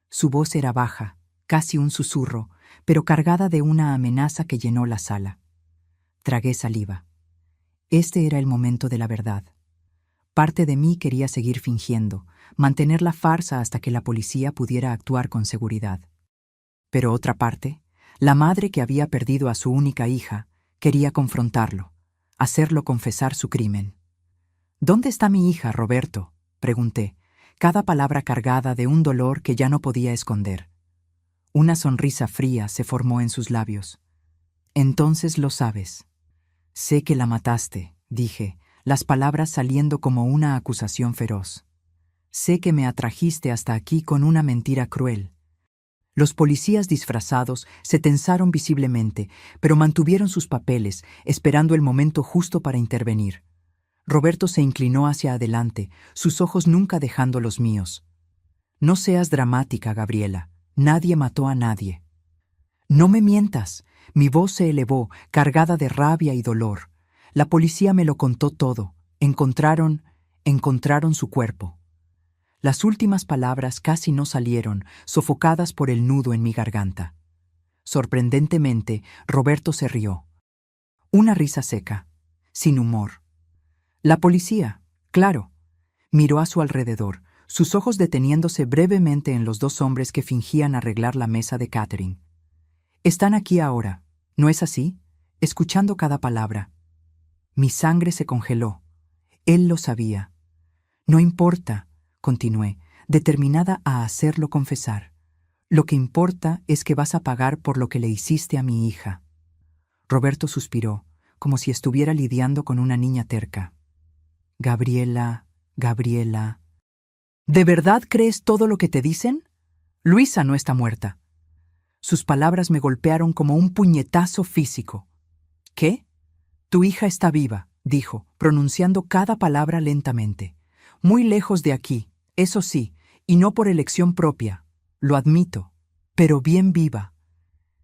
A: Su voz era baja, casi un susurro, pero cargada de una amenaza que llenó la sala. Tragué saliva. Este era el momento de la verdad. Parte de mí quería seguir fingiendo, mantener la farsa hasta que la policía pudiera actuar con seguridad. Pero otra parte, la madre que había perdido a su única hija, quería confrontarlo, hacerlo confesar su crimen. «¿Dónde está mi hija, Roberto?», pregunté, cada palabra cargada de un dolor que ya no podía esconder. Una sonrisa fría se formó en sus labios. «Entonces lo sabes». «Sé que la mataste», dije, las palabras saliendo como una acusación feroz. «Sé que me atrajiste hasta aquí con una mentira cruel». Los policías disfrazados se tensaron visiblemente, pero mantuvieron sus papeles, esperando el momento justo para intervenir. Roberto se inclinó hacia adelante, sus ojos nunca dejando los míos. «No seas dramática, Gabriela. Nadie mató a nadie». «No me mientas». Mi voz se elevó, cargada de rabia y dolor. La policía me lo contó todo. Encontraron su cuerpo. Las últimas palabras casi no salieron, sofocadas por el nudo en mi garganta. Sorprendentemente, Roberto se rió. Una risa seca, sin humor. «La policía, claro». Miró a su alrededor, sus ojos deteniéndose brevemente en los dos hombres que fingían arreglar la mesa de catering. «Están aquí ahora, ¿no es así?», escuchando cada palabra. Mi sangre se congeló. Él lo sabía. «No importa», continué, determinada a hacerlo confesar. «Lo que importa es que vas a pagar por lo que le hiciste a mi hija». Roberto suspiró, como si estuviera lidiando con una niña terca. «Gabriela, Gabriela». «¿De verdad crees todo lo que te dicen? Luisa no está muerta». Sus palabras me golpearon como un puñetazo físico. «¿Qué? Tu hija está viva», dijo, pronunciando cada palabra lentamente. «Muy lejos de aquí, eso sí, y no por elección propia, lo admito, pero bien viva».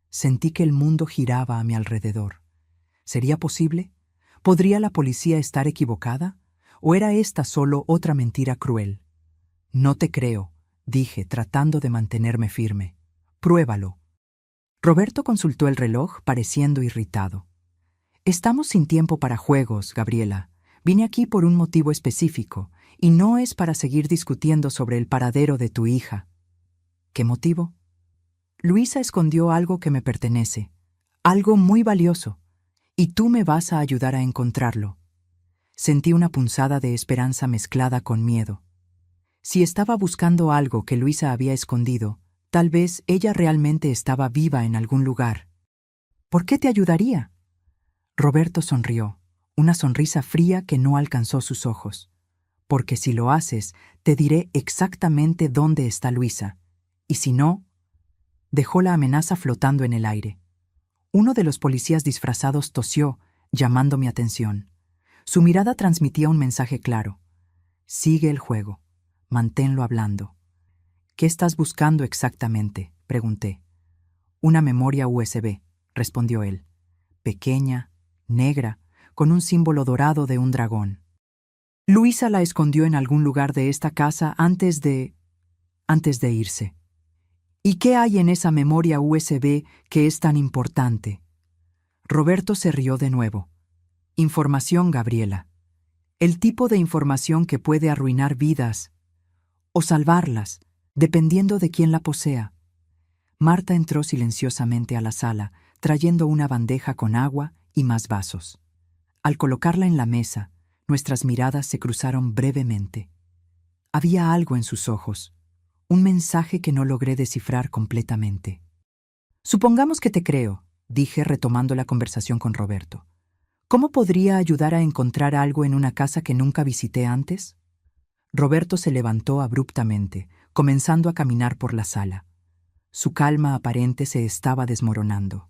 A: Sentí que el mundo giraba a mi alrededor. ¿Sería posible? ¿Podría la policía estar equivocada? ¿O era esta solo otra mentira cruel? «No te creo», dije, tratando de mantenerme firme. «Pruébalo». Roberto consultó el reloj, pareciendo irritado. «Estamos sin tiempo para juegos, Gabriela. Vine aquí por un motivo específico, y no es para seguir discutiendo sobre el paradero de tu hija. ¿Qué motivo? Luisa escondió algo que me pertenece, algo muy valioso, y tú me vas a ayudar a encontrarlo. Sentí una punzada de esperanza mezclada con miedo. Si estaba buscando algo que Luisa había escondido, tal vez ella realmente estaba viva en algún lugar. ¿Por qué te ayudaría? Roberto sonrió, una sonrisa fría que no alcanzó sus ojos. Porque si lo haces, te diré exactamente dónde está Luisa. Y si no, dejó la amenaza flotando en el aire. Uno de los policías disfrazados tosió, llamando mi atención. Su mirada transmitía un mensaje claro. Sigue el juego. Manténlo hablando. ¿Qué estás buscando exactamente?, pregunté. Una memoria USB, respondió él. Pequeña, negra, con un símbolo dorado de un dragón. Luisa la escondió en algún lugar de esta casa antes de irse. ¿Y qué hay en esa memoria USB que es tan importante? Roberto se rió de nuevo. Información, Gabriela. El tipo de información que puede arruinar vidas o salvarlas, dependiendo de quién la posea. Marta entró silenciosamente a la sala, trayendo una bandeja con agua y más vasos. Al colocarla en la mesa, nuestras miradas se cruzaron brevemente. Había algo en sus ojos, un mensaje que no logré descifrar completamente. Supongamos que te creo, dije retomando la conversación con Roberto. ¿Cómo podría ayudar a encontrar algo en una casa que nunca visité antes? Roberto se levantó abruptamente, comenzando a caminar por la sala. Su calma aparente se estaba desmoronando.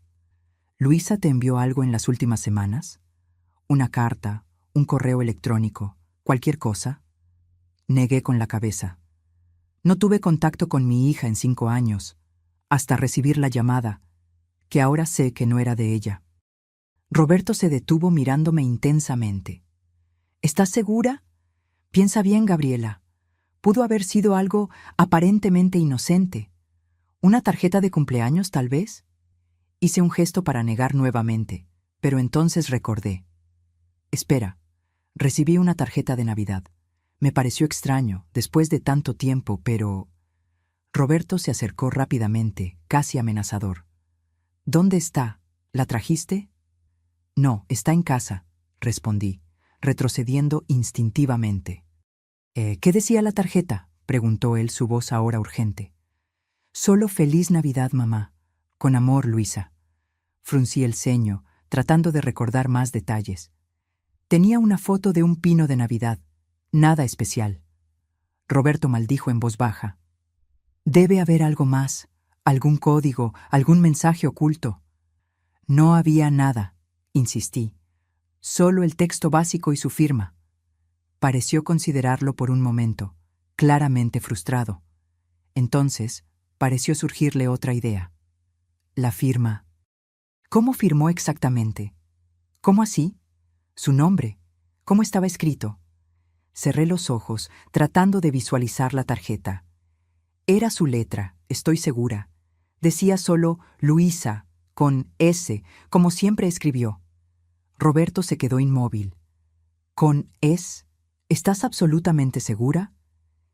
A: ¿Luisa te envió algo en las últimas semanas? ¿Una carta, un correo electrónico, cualquier cosa? Negué con la cabeza. No tuve contacto con mi hija en 5 años, hasta recibir la llamada, que ahora sé que no era de ella. Roberto se detuvo mirándome intensamente. ¿Estás segura? Piensa bien, Gabriela. Pudo haber sido algo aparentemente inocente. ¿Una tarjeta de cumpleaños, tal vez? Hice un gesto para negar nuevamente, pero entonces recordé. Espera, recibí una tarjeta de Navidad. Me pareció extraño, después de tanto tiempo, pero... Roberto se acercó rápidamente, casi amenazador. ¿Dónde está? ¿La trajiste? No, está en casa, respondí, retrocediendo instintivamente. ¿Qué decía la tarjeta?, preguntó él, su voz ahora urgente. Solo Feliz Navidad, mamá. Con amor, Luisa. Fruncí el ceño, tratando de recordar más detalles. Tenía una foto de un pino de Navidad. Nada especial. Roberto maldijo en voz baja. Debe haber algo más, algún código, algún mensaje oculto. No había nada, insistí. Solo el texto básico y su firma. Pareció considerarlo por un momento, claramente frustrado. Entonces, pareció surgirle otra idea. La firma. ¿Cómo firmó exactamente? ¿Cómo así? Su nombre. ¿Cómo estaba escrito? Cerré los ojos, tratando de visualizar la tarjeta. Era su letra, estoy segura. Decía solo Luisa, con S, como siempre escribió. Roberto se quedó inmóvil. ¿Con S? ¿Estás absolutamente segura?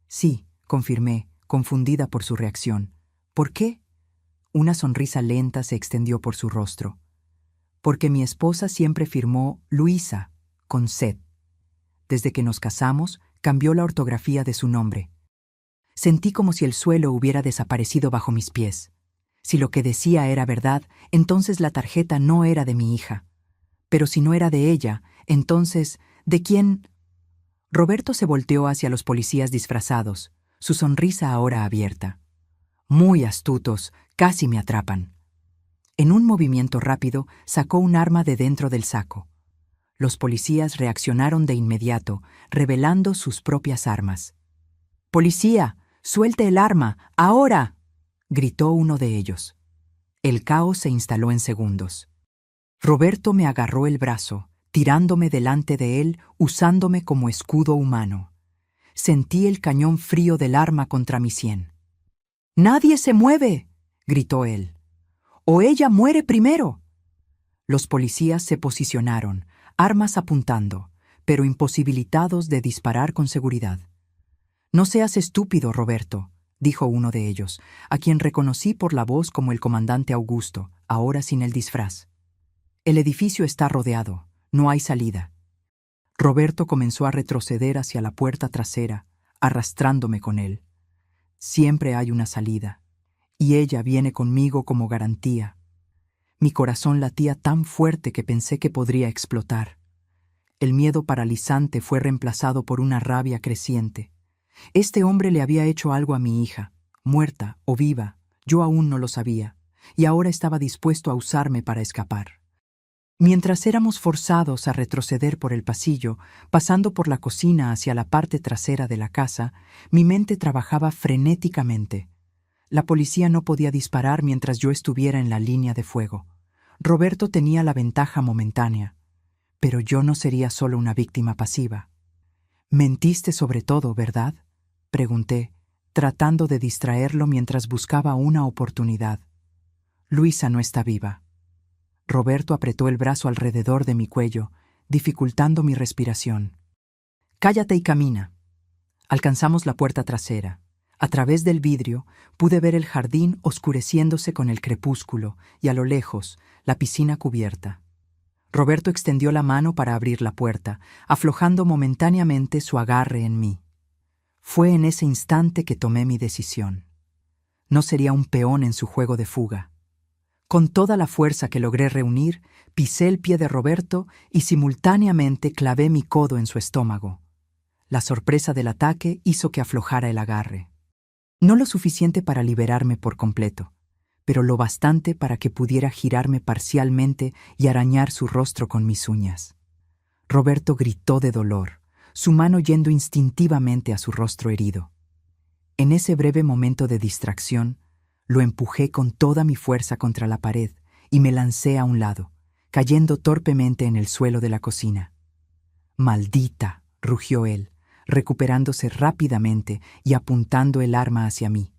A: Sí, confirmé, confundida por su reacción. ¿Por qué? Una sonrisa lenta se extendió por su rostro. Porque mi esposa siempre firmó Luisa, con Z. Desde que nos casamos, cambió la ortografía de su nombre. Sentí como si el suelo hubiera desaparecido bajo mis pies. Si lo que decía era verdad, entonces la tarjeta no era de mi hija. Pero si no era de ella, entonces, ¿de quién? Roberto se volteó hacia los policías disfrazados, su sonrisa ahora abierta. Muy astutos, casi me atrapan. En un movimiento rápido, sacó un arma de dentro del saco. Los policías reaccionaron de inmediato, revelando sus propias armas. «¡Policía! ¡Suelte el arma! ¡Ahora!», gritó uno de ellos. El caos se instaló en segundos. Roberto me agarró el brazo, tirándome delante de él, usándome como escudo humano. Sentí el cañón frío del arma contra mi sien. «¡Nadie se mueve!», gritó él. «¡O ella muere primero!». Los policías se posicionaron, armas apuntando, pero imposibilitados de disparar con seguridad. «No seas estúpido, Roberto», dijo uno de ellos, a quien reconocí por la voz como el comandante Augusto, ahora sin el disfraz. «El edificio está rodeado, no hay salida». Roberto comenzó a retroceder hacia la puerta trasera, arrastrándome con él. «Siempre hay una salida, y ella viene conmigo como garantía». Mi corazón latía tan fuerte que pensé que podría explotar. El miedo paralizante fue reemplazado por una rabia creciente. Este hombre le había hecho algo a mi hija, muerta o viva, yo aún no lo sabía, y ahora estaba dispuesto a usarme para escapar. Mientras éramos forzados a retroceder por el pasillo, pasando por la cocina hacia la parte trasera de la casa, mi mente trabajaba frenéticamente. La policía no podía disparar mientras yo estuviera en la línea de fuego. Roberto tenía la ventaja momentánea, pero yo no sería solo una víctima pasiva. «Mentiste sobre todo, ¿verdad?», pregunté, tratando de distraerlo mientras buscaba una oportunidad. «Luisa no está viva». Roberto apretó el brazo alrededor de mi cuello, dificultando mi respiración. «Cállate y camina». Alcanzamos la puerta trasera. A través del vidrio pude ver el jardín oscureciéndose con el crepúsculo y a lo lejos la piscina cubierta. Roberto extendió la mano para abrir la puerta, aflojando momentáneamente su agarre en mí. Fue en ese instante que tomé mi decisión. No sería un peón en su juego de fuga. Con toda la fuerza que logré reunir, pisé el pie de Roberto y simultáneamente clavé mi codo en su estómago. La sorpresa del ataque hizo que aflojara el agarre. No lo suficiente para liberarme por completo, pero lo bastante para que pudiera girarme parcialmente y arañar su rostro con mis uñas. Roberto gritó de dolor, su mano yendo instintivamente a su rostro herido. En ese breve momento de distracción, lo empujé con toda mi fuerza contra la pared y me lancé a un lado, cayendo torpemente en el suelo de la cocina. «Maldita», rugió él, recuperándose rápidamente y apuntando el arma hacia mí.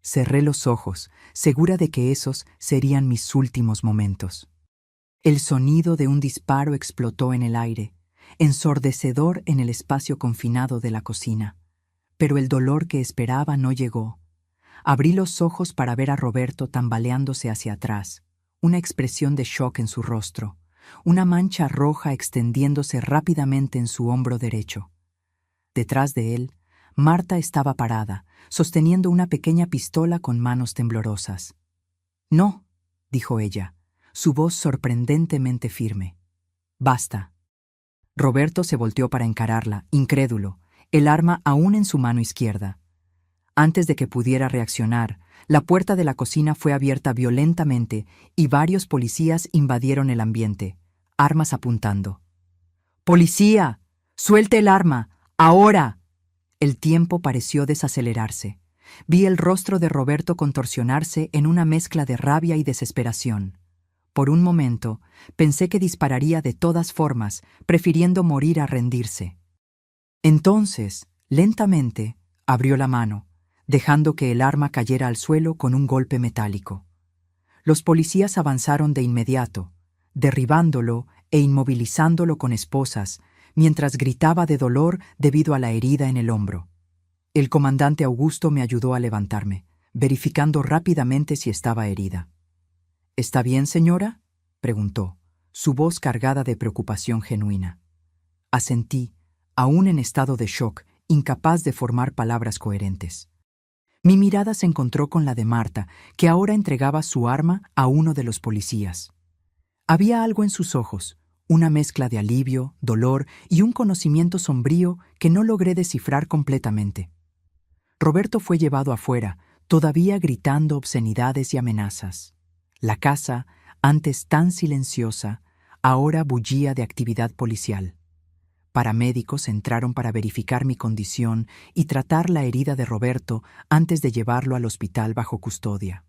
A: Cerré los ojos, segura de que esos serían mis últimos momentos. El sonido de un disparo explotó en el aire, ensordecedor en el espacio confinado de la cocina. Pero el dolor que esperaba no llegó. Abrí los ojos para ver a Roberto tambaleándose hacia atrás, una expresión de shock en su rostro, una mancha roja extendiéndose rápidamente en su hombro derecho. Detrás de él, Marta estaba parada, sosteniendo una pequeña pistola con manos temblorosas. «No», dijo ella, su voz sorprendentemente firme. «Basta». Roberto se volteó para encararla, incrédulo, el arma aún en su mano izquierda. Antes de que pudiera reaccionar, la puerta de la cocina fue abierta violentamente y varios policías invadieron el ambiente, armas apuntando. «¡Policía! ¡Suelte el arma! ¡Ahora!». El tiempo pareció desacelerarse. Vi el rostro de Roberto contorsionarse en una mezcla de rabia y desesperación. Por un momento, pensé que dispararía de todas formas, prefiriendo morir a rendirse. Entonces, lentamente, abrió la mano, dejando que el arma cayera al suelo con un golpe metálico. Los policías avanzaron de inmediato, derribándolo e inmovilizándolo con esposas, mientras gritaba de dolor debido a la herida en el hombro. El comandante Augusto me ayudó a levantarme, verificando rápidamente si estaba herida. «¿Está bien, señora?», preguntó, su voz cargada de preocupación genuina. Asentí, aún en estado de shock, incapaz de formar palabras coherentes. Mi mirada se encontró con la de Marta, que ahora entregaba su arma a uno de los policías. Había algo en sus ojos, una mezcla de alivio, dolor y un conocimiento sombrío que no logré descifrar completamente. Roberto fue llevado afuera, todavía gritando obscenidades y amenazas. La casa, antes tan silenciosa, ahora bullía de actividad policial. Paramédicos entraron para verificar mi condición y tratar la herida de Roberto antes de llevarlo al hospital bajo custodia.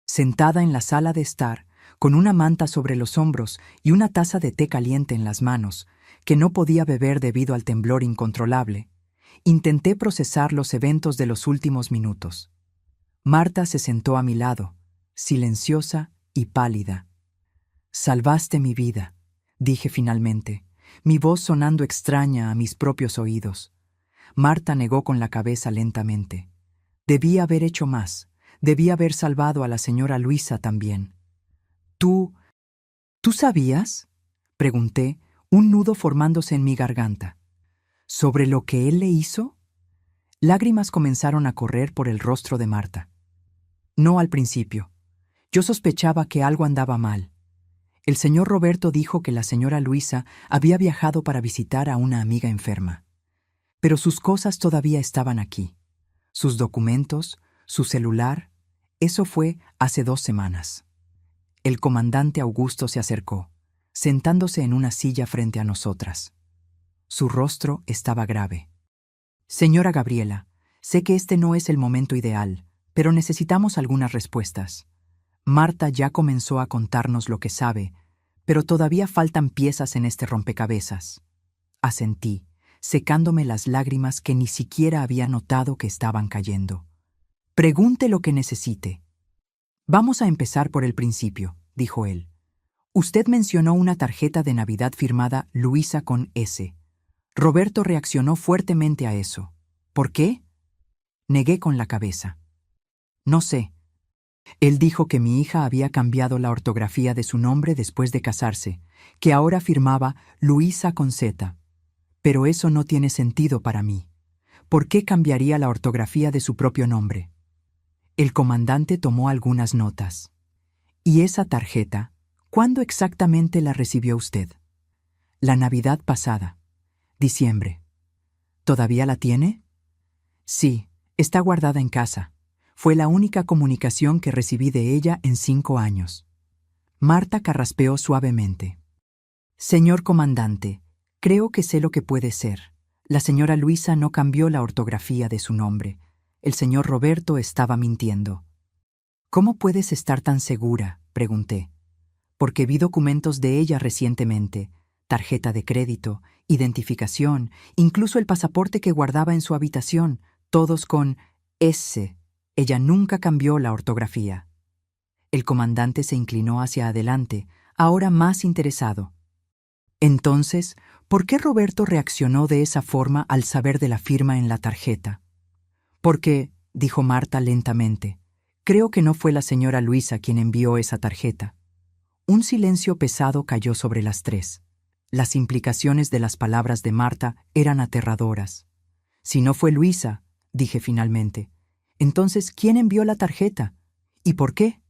A: Sentada en la sala de estar, con una manta sobre los hombros y una taza de té caliente en las manos, que no podía beber debido al temblor incontrolable, intenté procesar los eventos de los últimos minutos. Marta se sentó a mi lado, silenciosa y pálida. «Salvaste mi vida», dije finalmente, mi voz sonando extraña a mis propios oídos. Marta negó con la cabeza lentamente. Debí haber hecho más. Debí haber salvado a la señora Luisa también. ¿Tú sabías? Pregunté, un nudo formándose en mi garganta. ¿Sobre lo que él le hizo? Lágrimas comenzaron a correr por el rostro de Marta. No al principio. Yo sospechaba que algo andaba mal. El señor Roberto dijo que la señora Luisa había viajado para visitar a una amiga enferma. Pero sus cosas todavía estaban aquí. Sus documentos, su celular. Eso fue hace 2 semanas. El comandante Augusto se acercó, sentándose en una silla frente a nosotras. Su rostro estaba grave. Señora Gabriela, sé que este no es el momento ideal, pero necesitamos algunas respuestas. Marta ya comenzó a contarnos lo que sabe, pero todavía faltan piezas en este rompecabezas. Asentí, secándome las lágrimas que ni siquiera había notado que estaban cayendo. Pregunte lo que necesite. Vamos a empezar por el principio, dijo él. Usted mencionó una tarjeta de Navidad firmada Luisa con S. Roberto reaccionó fuertemente a eso. ¿Por qué? Negué con la cabeza. No sé. Él dijo que mi hija había cambiado la ortografía de su nombre después de casarse, que ahora firmaba Luisa con Z. Pero eso no tiene sentido para mí. ¿Por qué cambiaría la ortografía de su propio nombre? El comandante tomó algunas notas. ¿Y esa tarjeta, cuándo exactamente la recibió usted? La Navidad pasada. Diciembre. ¿Todavía la tiene? Sí, está guardada en casa. Fue la única comunicación que recibí de ella en 5 años. Marta carraspeó suavemente. Señor comandante, creo que sé lo que puede ser. La señora Luisa no cambió la ortografía de su nombre. El señor Roberto estaba mintiendo. ¿Cómo puedes estar tan segura?, pregunté. Porque vi documentos de ella recientemente, tarjeta de crédito, identificación, incluso el pasaporte que guardaba en su habitación, todos con S. Ella nunca cambió la ortografía. El comandante se inclinó hacia adelante, ahora más interesado. Entonces, ¿por qué Roberto reaccionó de esa forma al saber de la firma en la tarjeta? Porque, dijo Marta lentamente, creo que no fue la señora Luisa quien envió esa tarjeta. Un silencio pesado cayó sobre las 3. Las implicaciones de las palabras de Marta eran aterradoras. Si no fue Luisa, dije finalmente, entonces, ¿quién envió la tarjeta? ¿Y por qué?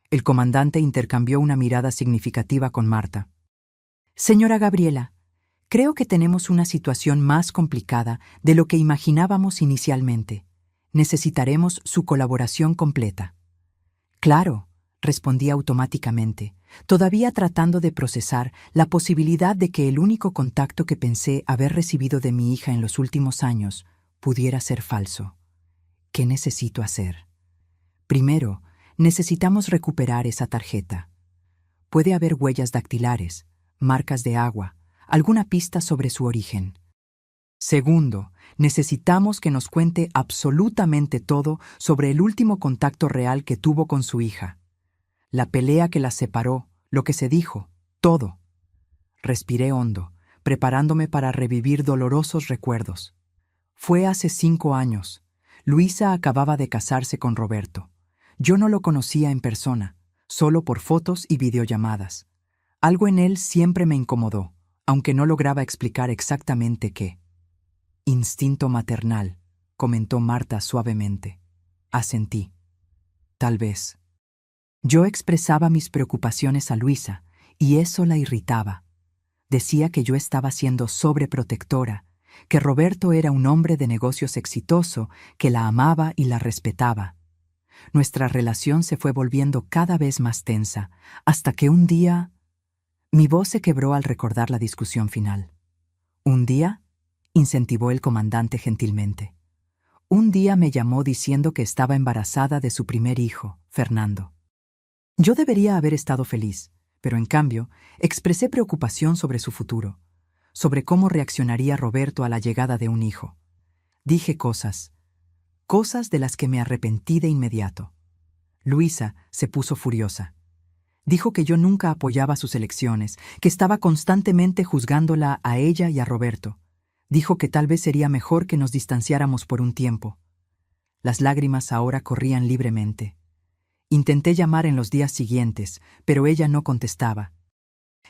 A: El comandante intercambió una mirada significativa con Marta. Señora Gabriela, creo que tenemos una situación más complicada de lo que imaginábamos inicialmente. Necesitaremos su colaboración completa. Claro, respondí automáticamente, todavía tratando de procesar la posibilidad de que el único contacto que pensé haber recibido de mi hija en los últimos años pudiera ser falso. ¿Qué necesito hacer? Primero, necesitamos recuperar esa tarjeta. Puede haber huellas dactilares, marcas de agua, alguna pista sobre su origen. Segundo, necesitamos que nos cuente absolutamente todo sobre el último contacto real que tuvo con su hija. La pelea que las separó, lo que se dijo, todo. Respiré hondo, preparándome para revivir dolorosos recuerdos. Fue hace 5 años. Luisa acababa de casarse con Roberto. Yo no lo conocía en persona, solo por fotos y videollamadas. Algo en él siempre me incomodó, aunque no lograba explicar exactamente qué. Instinto maternal, comentó Marta suavemente. Asentí. Tal vez. Yo expresaba mis preocupaciones a Luisa, y eso la irritaba. Decía que yo estaba siendo sobreprotectora, que Roberto era un hombre de negocios exitoso, que la amaba y la respetaba. Nuestra relación se fue volviendo cada vez más tensa, hasta que un día... Mi voz se quebró al recordar la discusión final. ¿Un día? Incentivó el comandante gentilmente. Un día me llamó diciendo que estaba embarazada de su primer hijo, Fernando. Yo debería haber estado feliz, pero en cambio expresé preocupación sobre su futuro, sobre cómo reaccionaría Roberto a la llegada de un hijo. Dije cosas de las que me arrepentí de inmediato. Luisa se puso furiosa. Dijo que yo nunca apoyaba sus elecciones, que estaba constantemente juzgándola a ella y a Roberto. Dijo que tal vez sería mejor que nos distanciáramos por un tiempo. Las lágrimas ahora corrían libremente. Intenté llamar en los días siguientes, pero ella no contestaba.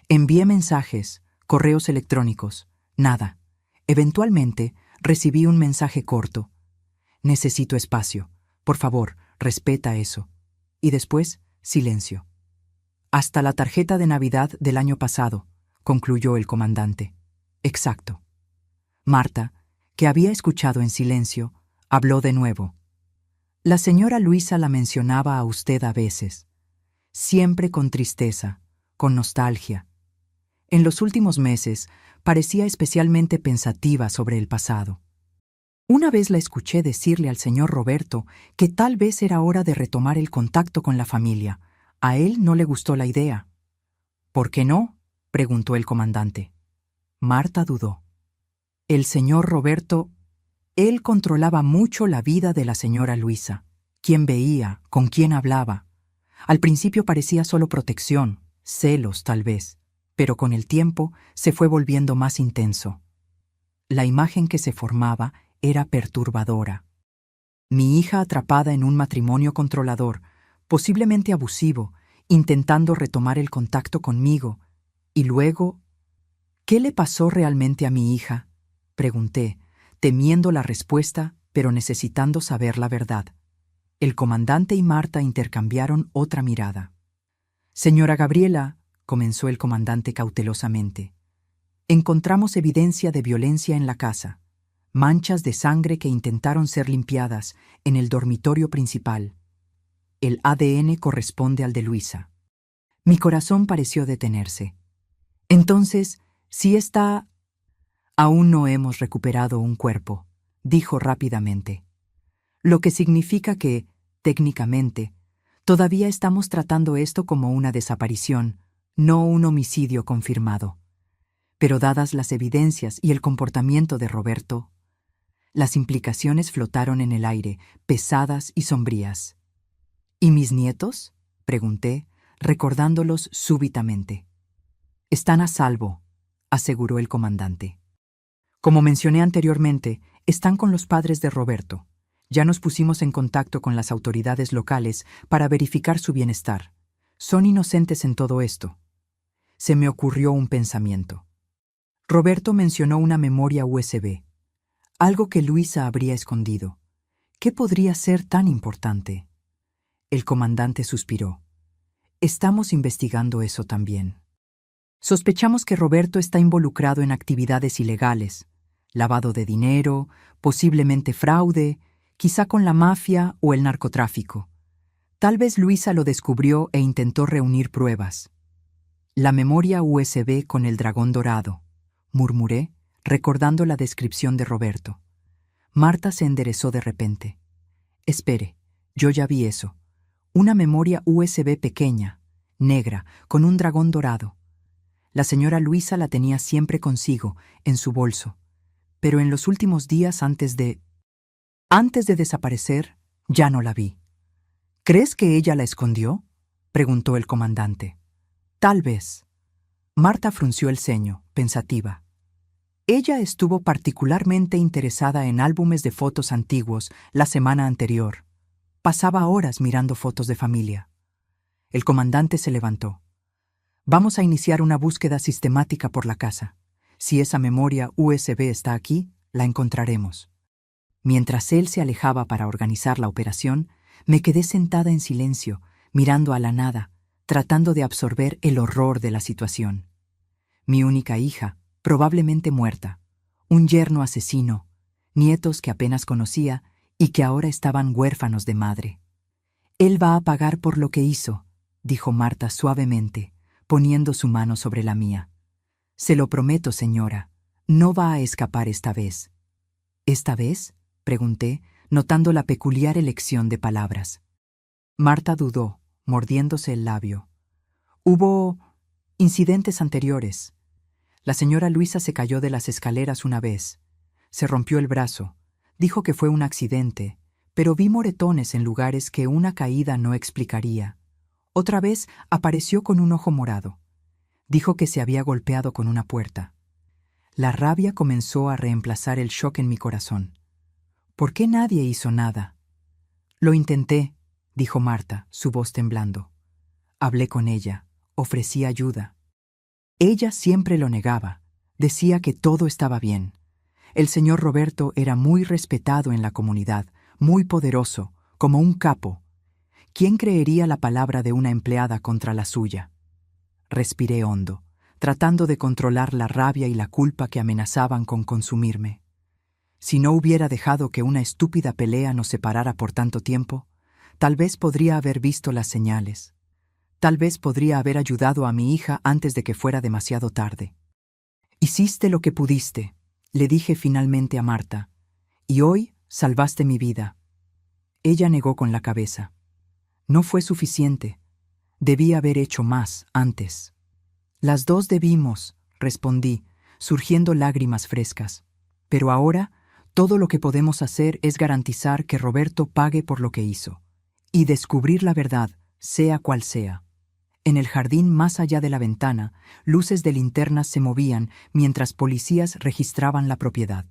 A: Envié mensajes, correos electrónicos, nada. Eventualmente, recibí un mensaje corto. Necesito espacio. Por favor, respeta eso. Y después, silencio. Hasta la tarjeta de Navidad del año pasado, concluyó el comandante. Exacto. Marta, que había escuchado en silencio, habló de nuevo. La señora Luisa la mencionaba a usted a veces, siempre con tristeza, con nostalgia. En los últimos meses parecía especialmente pensativa sobre el pasado. Una vez la escuché decirle al señor Roberto que tal vez era hora de retomar el contacto con la familia. A él no le gustó la idea. ¿Por qué no?, preguntó el comandante. Marta dudó. El señor Roberto, él controlaba mucho la vida de la señora Luisa. Quién veía, con quién hablaba. Al principio parecía solo protección, celos tal vez, pero con el tiempo se fue volviendo más intenso. La imagen que se formaba era perturbadora. Mi hija atrapada en un matrimonio controlador, posiblemente abusivo, intentando retomar el contacto conmigo, y luego... ¿Qué le pasó realmente a mi hija?, pregunté, temiendo la respuesta, pero necesitando saber la verdad. El comandante y Marta intercambiaron otra mirada. Señora Gabriela, comenzó el comandante cautelosamente, encontramos evidencia de violencia en la casa, manchas de sangre que intentaron ser limpiadas en el dormitorio principal. El ADN corresponde al de Luisa. Mi corazón pareció detenerse. Entonces, si está... Aún no hemos recuperado un cuerpo, dijo rápidamente. Lo que significa que, técnicamente, todavía estamos tratando esto como una desaparición, no un homicidio confirmado. Pero dadas las evidencias y el comportamiento de Roberto, las implicaciones flotaron en el aire, pesadas y sombrías. ¿Y mis nietos?, pregunté, recordándolos súbitamente. Están a salvo, aseguró el comandante. Como mencioné anteriormente, están con los padres de Roberto. Ya nos pusimos en contacto con las autoridades locales para verificar su bienestar. Son inocentes en todo esto. Se me ocurrió un pensamiento. Roberto mencionó una memoria USB, algo que Luisa habría escondido. ¿Qué podría ser tan importante? El comandante suspiró. Estamos investigando eso también. Sospechamos que Roberto está involucrado en actividades ilegales, lavado de dinero, posiblemente fraude, quizá con la mafia o el narcotráfico. Tal vez Luisa lo descubrió e intentó reunir pruebas. La memoria USB con el dragón dorado, murmuré, recordando la descripción de Roberto. Marta se enderezó de repente. Espere, yo ya vi eso. Una memoria USB pequeña, negra, con un dragón dorado. La señora Luisa la tenía siempre consigo, en su bolso. Pero en los últimos días antes de desaparecer, ya no la vi. ¿Crees que ella la escondió?, preguntó el comandante. Tal vez. Marta frunció el ceño, pensativa. Ella estuvo particularmente interesada en álbumes de fotos antiguos la semana anterior. Pasaba horas mirando fotos de familia. El comandante se levantó. Vamos a iniciar una búsqueda sistemática por la casa. Si esa memoria USB está aquí, la encontraremos. Mientras él se alejaba para organizar la operación, me quedé sentada en silencio, mirando a la nada, tratando de absorber el horror de la situación. Mi única hija, probablemente muerta, un yerno asesino, nietos que apenas conocía y que ahora estaban huérfanos de madre. Él va a pagar por lo que hizo, dijo Marta suavemente, poniendo su mano sobre la mía. Se lo prometo, señora, no va a escapar esta vez. ¿Esta vez?, pregunté, notando la peculiar elección de palabras. Marta dudó, mordiéndose el labio. Hubo incidentes anteriores. La señora Luisa se cayó de las escaleras una vez. Se rompió el brazo. Dijo que fue un accidente, pero vi moretones en lugares que una caída no explicaría. Otra vez apareció con un ojo morado. Dijo que se había golpeado con una puerta. La rabia comenzó a reemplazar el shock en mi corazón. ¿Por qué nadie hizo nada? Lo intenté, dijo Marta, su voz temblando. Hablé con ella, ofrecí ayuda. Ella siempre lo negaba, decía que todo estaba bien. El señor Roberto era muy respetado en la comunidad, muy poderoso, como un capo. ¿Quién creería la palabra de una empleada contra la suya? Respiré hondo, tratando de controlar la rabia y la culpa que amenazaban con consumirme. Si no hubiera dejado que una estúpida pelea nos separara por tanto tiempo, tal vez podría haber visto las señales. Tal vez podría haber ayudado a mi hija antes de que fuera demasiado tarde. Hiciste lo que pudiste, le dije finalmente a Marta, y hoy salvaste mi vida. Ella negó con la cabeza. No fue suficiente. Debí haber hecho más antes. Las dos debimos, respondí, surgiendo lágrimas frescas. Pero ahora, todo lo que podemos hacer es garantizar que Roberto pague por lo que hizo, y descubrir la verdad, sea cual sea. En el jardín más allá de la ventana, luces de linternas se movían mientras policías registraban la propiedad.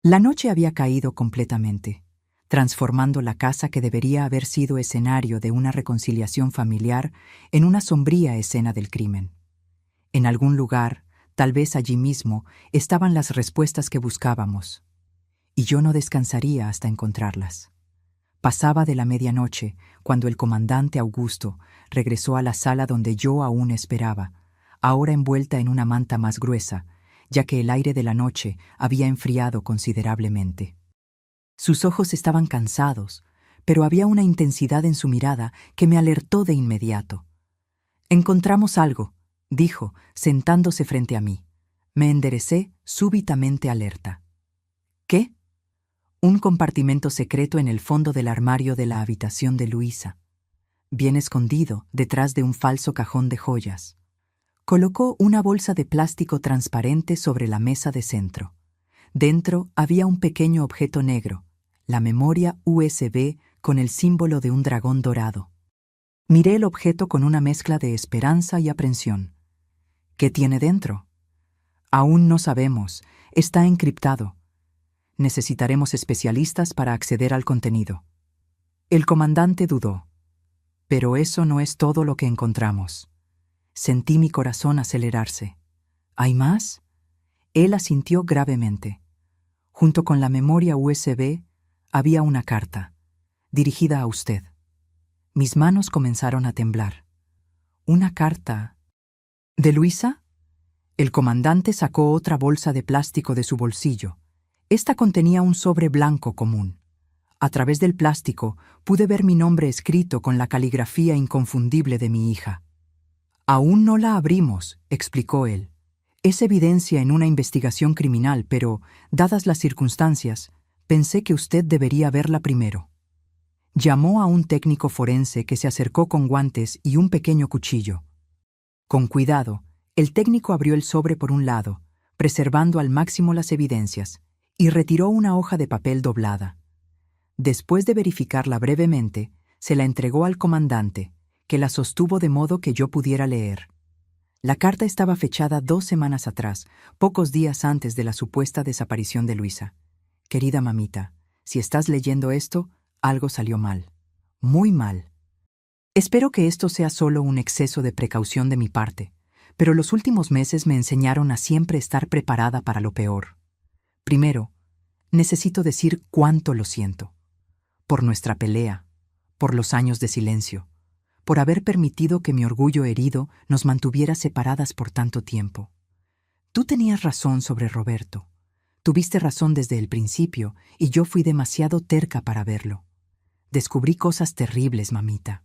A: La noche había caído completamente, transformando la casa que debería haber sido escenario de una reconciliación familiar en una sombría escena del crimen. En algún lugar, tal vez allí mismo, estaban las respuestas que buscábamos, y yo no descansaría hasta encontrarlas. Pasaba de la medianoche cuando el comandante Augusto regresó a la sala donde yo aún esperaba, ahora envuelta en una manta más gruesa, ya que el aire de la noche había enfriado considerablemente. Sus ojos estaban cansados, pero había una intensidad en su mirada que me alertó de inmediato. «Encontramos algo», dijo, sentándose frente a mí. Me enderecé súbitamente alerta. «¿Qué?» Un compartimento secreto en el fondo del armario de la habitación de Luisa, bien escondido detrás de un falso cajón de joyas. Colocó una bolsa de plástico transparente sobre la mesa de centro. Dentro había un pequeño objeto negro, la memoria USB con el símbolo de un dragón dorado. Miré el objeto con una mezcla de esperanza y aprensión. ¿Qué tiene dentro? Aún no sabemos, está encriptado. Necesitaremos especialistas para acceder al contenido. El comandante dudó. Pero eso no es todo lo que encontramos. Sentí mi corazón acelerarse. ¿Hay más? Él asintió gravemente. Junto con la memoria USB había una carta, dirigida a usted. Mis manos comenzaron a temblar. ¿Una carta? ¿De Luisa? El comandante sacó otra bolsa de plástico de su bolsillo. Esta contenía un sobre blanco común. A través del plástico pude ver mi nombre escrito con la caligrafía inconfundible de mi hija. «Aún no la abrimos», explicó él. «Es evidencia en una investigación criminal, pero, dadas las circunstancias, pensé que usted debería verla primero». Llamó a un técnico forense que se acercó con guantes y un pequeño cuchillo. Con cuidado, el técnico abrió el sobre por un lado, preservando al máximo las evidencias, y retiró una hoja de papel doblada. Después de verificarla brevemente, se la entregó al comandante, que la sostuvo de modo que yo pudiera leer. La carta estaba fechada 2 semanas atrás, pocos días antes de la supuesta desaparición de Luisa. «Querida mamita, si estás leyendo esto, algo salió mal. Muy mal. Espero que esto sea solo un exceso de precaución de mi parte, pero los últimos meses me enseñaron a siempre estar preparada para lo peor. Primero, necesito decir cuánto lo siento. Por nuestra pelea, por los años de silencio, por haber permitido que mi orgullo herido nos mantuviera separadas por tanto tiempo. Tú tenías razón sobre Roberto. Tuviste razón desde el principio y yo fui demasiado terca para verlo. Descubrí cosas terribles, mamita.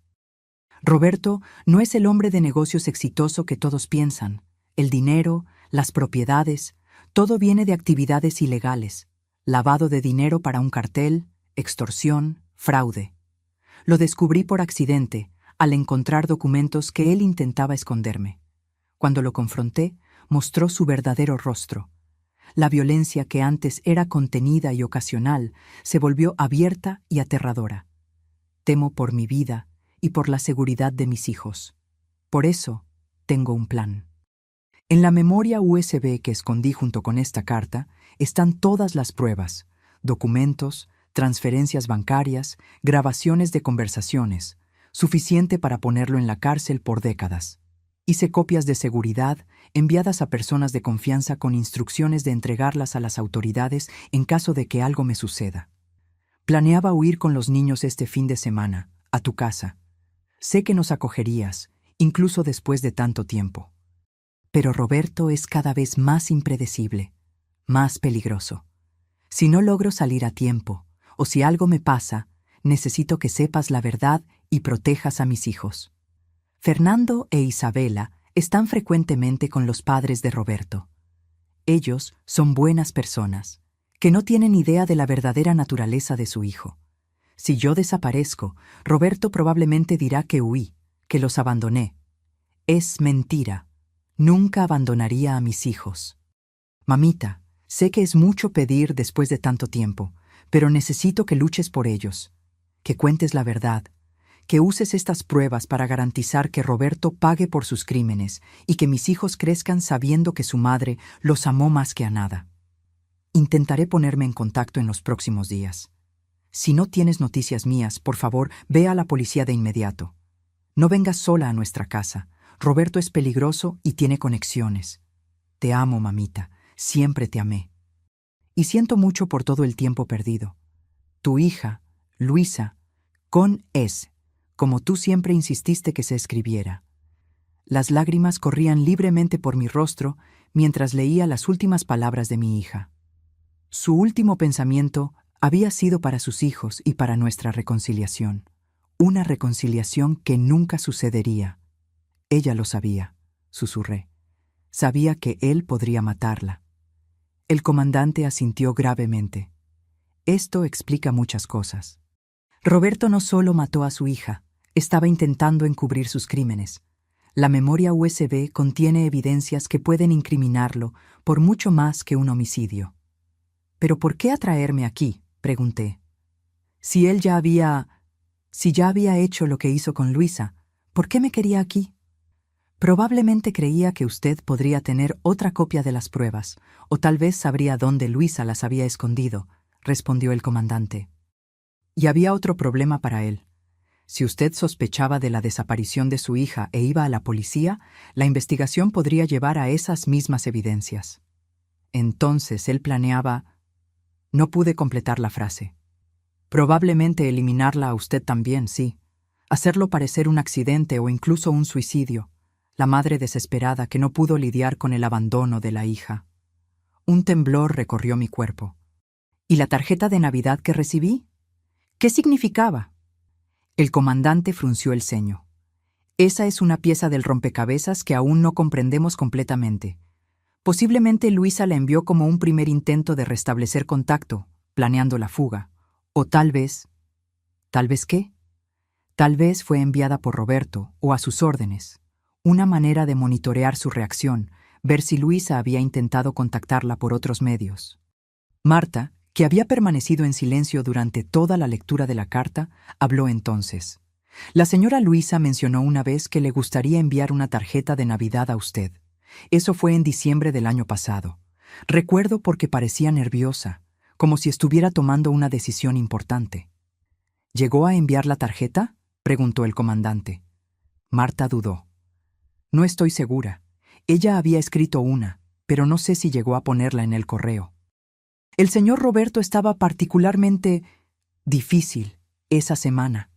A: Roberto no es el hombre de negocios exitoso que todos piensan. El dinero, las propiedades, todo viene de actividades ilegales. Lavado de dinero para un cartel, extorsión, fraude. Lo descubrí por accidente, al encontrar documentos que él intentaba esconderme. Cuando lo confronté, mostró su verdadero rostro. La violencia que antes era contenida y ocasional se volvió abierta y aterradora. Temo por mi vida y por la seguridad de mis hijos. Por eso, tengo un plan. En la memoria USB que escondí junto con esta carta están todas las pruebas, documentos, transferencias bancarias, grabaciones de conversaciones, suficiente para ponerlo en la cárcel por décadas. Hice copias de seguridad enviadas a personas de confianza con instrucciones de entregarlas a las autoridades en caso de que algo me suceda. Planeaba huir con los niños este fin de semana, a tu casa. Sé que nos acogerías, incluso después de tanto tiempo. Pero Roberto es cada vez más impredecible, más peligroso. Si no logro salir a tiempo, o si algo me pasa, necesito que sepas la verdad y protejas a mis hijos. Fernando e Isabela están frecuentemente con los padres de Roberto. Ellos son buenas personas, que no tienen idea de la verdadera naturaleza de su hijo. Si yo desaparezco, Roberto probablemente dirá que huí, que los abandoné. Es mentira. Nunca abandonaría a mis hijos. Mamita, sé que es mucho pedir después de tanto tiempo, pero necesito que luches por ellos, que cuentes la verdad, que uses estas pruebas para garantizar que Roberto pague por sus crímenes y que mis hijos crezcan sabiendo que su madre los amó más que a nada. Intentaré ponerme en contacto en los próximos días. Si no tienes noticias mías, por favor, ve a la policía de inmediato. No vengas sola a nuestra casa. Roberto es peligroso y tiene conexiones. Te amo, mamita. Siempre te amé. Y siento mucho por todo el tiempo perdido. Tu hija, Luisa, con S, como tú siempre insististe que se escribiera. Las lágrimas corrían libremente por mi rostro mientras leía las últimas palabras de mi hija. Su último pensamiento había sido para sus hijos y para nuestra reconciliación. Una reconciliación que nunca sucedería. Ella lo sabía, susurré. Sabía que él podría matarla. El comandante asintió gravemente. Esto explica muchas cosas. Roberto no solo mató a su hija, estaba intentando encubrir sus crímenes. La memoria USB contiene evidencias que pueden incriminarlo por mucho más que un homicidio. ¿Pero por qué atraerme aquí?, pregunté. Si ya había hecho lo que hizo con Luisa, ¿por qué me quería aquí? Probablemente creía que usted podría tener otra copia de las pruebas, o tal vez sabría dónde Luisa las había escondido, respondió el comandante. Y había otro problema para él. Si usted sospechaba de la desaparición de su hija e iba a la policía, la investigación podría llevar a esas mismas evidencias. Entonces él planeaba... No pude completar la frase. Probablemente eliminarla a usted también, sí. Hacerlo parecer un accidente o incluso un suicidio. La madre desesperada que no pudo lidiar con el abandono de la hija. Un temblor recorrió mi cuerpo. ¿Y la tarjeta de Navidad que recibí? ¿Qué significaba? El comandante frunció el ceño. Esa es una pieza del rompecabezas que aún no comprendemos completamente. Posiblemente Luisa la envió como un primer intento de restablecer contacto, planeando la fuga. O tal vez... ¿Tal vez qué? Tal vez fue enviada por Roberto o a sus órdenes. Una manera de monitorear su reacción, ver si Luisa había intentado contactarla por otros medios. Marta, que había permanecido en silencio durante toda la lectura de la carta, habló entonces. La señora Luisa mencionó una vez que le gustaría enviar una tarjeta de Navidad a usted. Eso fue en diciembre del año pasado. Recuerdo porque parecía nerviosa, como si estuviera tomando una decisión importante. ¿Llegó a enviar la tarjeta?, preguntó el comandante. Marta dudó. No estoy segura. Ella había escrito una, pero no sé si llegó a ponerla en el correo. El señor Roberto estaba particularmente difícil esa semana.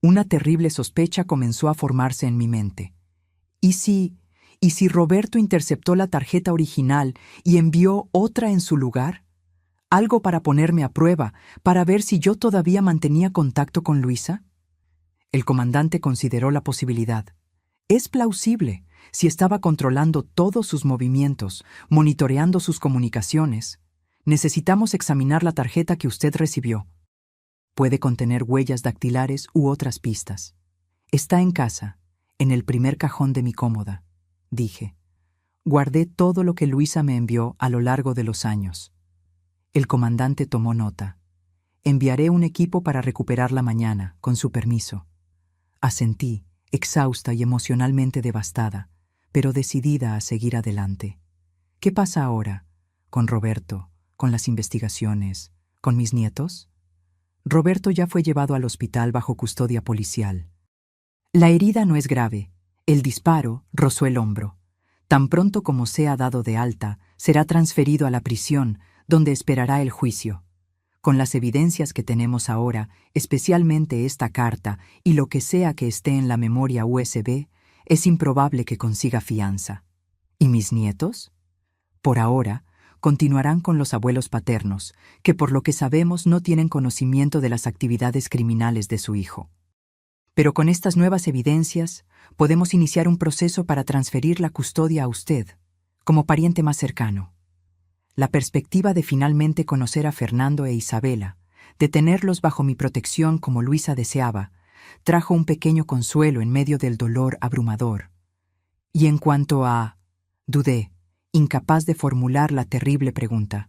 A: Una terrible sospecha comenzó a formarse en mi mente. ¿Y si Roberto interceptó la tarjeta original y envió otra en su lugar? Algo para ponerme a prueba, para ver si yo todavía mantenía contacto con Luisa. El comandante consideró la posibilidad. Es plausible, si estaba controlando todos sus movimientos, monitoreando sus comunicaciones. Necesitamos examinar la tarjeta que usted recibió. Puede contener huellas dactilares u otras pistas. Está en casa, en el primer cajón de mi cómoda, dije. Guardé todo lo que Luisa me envió a lo largo de los años. El comandante tomó nota. Enviaré un equipo para recuperarla mañana, con su permiso. Asentí, exhausta y emocionalmente devastada, pero decidida a seguir adelante. ¿Qué pasa ahora? ¿Con Roberto? ¿Con las investigaciones? ¿Con mis nietos? Roberto ya fue llevado al hospital bajo custodia policial. La herida no es grave. El disparo rozó el hombro. Tan pronto como sea dado de alta, será transferido a la prisión, donde esperará el juicio. Con las evidencias que tenemos ahora, especialmente esta carta y lo que sea que esté en la memoria USB, es improbable que consiga fianza. ¿Y mis nietos? Por ahora, continuarán con los abuelos paternos, que por lo que sabemos no tienen conocimiento de las actividades criminales de su hijo. Pero con estas nuevas evidencias, podemos iniciar un proceso para transferir la custodia a usted, como pariente más cercano. La perspectiva de finalmente conocer a Fernando e Isabela, de tenerlos bajo mi protección como Luisa deseaba, trajo un pequeño consuelo en medio del dolor abrumador. Y en cuanto a... dudé, incapaz de formular la terrible pregunta.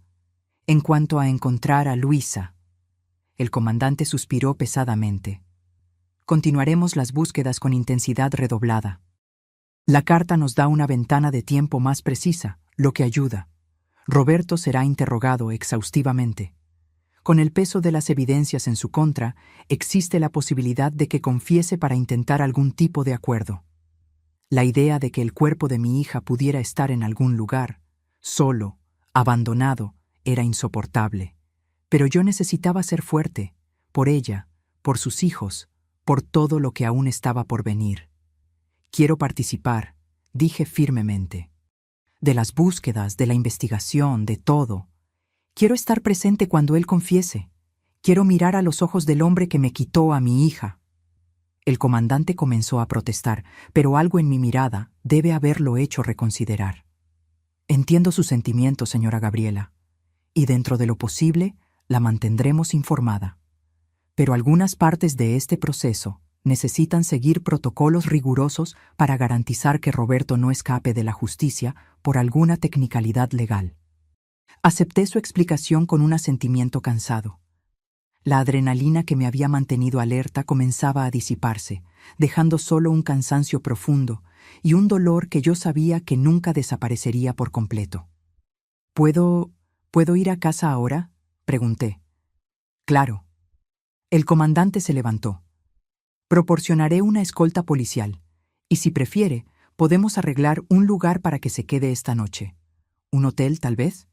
A: En cuanto a encontrar a Luisa. El comandante suspiró pesadamente. Continuaremos las búsquedas con intensidad redoblada. La carta nos da una ventana de tiempo más precisa, lo que ayuda. Roberto será interrogado exhaustivamente. Con el peso de las evidencias en su contra, existe la posibilidad de que confiese para intentar algún tipo de acuerdo. La idea de que el cuerpo de mi hija pudiera estar en algún lugar, solo, abandonado, era insoportable. Pero yo necesitaba ser fuerte, por ella, por sus hijos, por todo lo que aún estaba por venir. Quiero participar, dije firmemente. De las búsquedas, de la investigación, de todo. Quiero estar presente cuando él confiese. Quiero mirar a los ojos del hombre que me quitó a mi hija. El comandante comenzó a protestar, pero algo en mi mirada debe haberlo hecho reconsiderar. Entiendo sus sentimientos, señora Gabriela, y dentro de lo posible, la mantendremos informada. Pero algunas partes de este proceso necesitan seguir protocolos rigurosos para garantizar que Roberto no escape de la justicia por alguna tecnicalidad legal. Acepté su explicación con un asentimiento cansado. La adrenalina que me había mantenido alerta comenzaba a disiparse, dejando solo un cansancio profundo y un dolor que yo sabía que nunca desaparecería por completo. ¿Puedo ir a casa ahora?, pregunté. Claro. El comandante se levantó. Proporcionaré una escolta policial, y si prefiere, podemos arreglar un lugar para que se quede esta noche. ¿Un hotel, tal vez?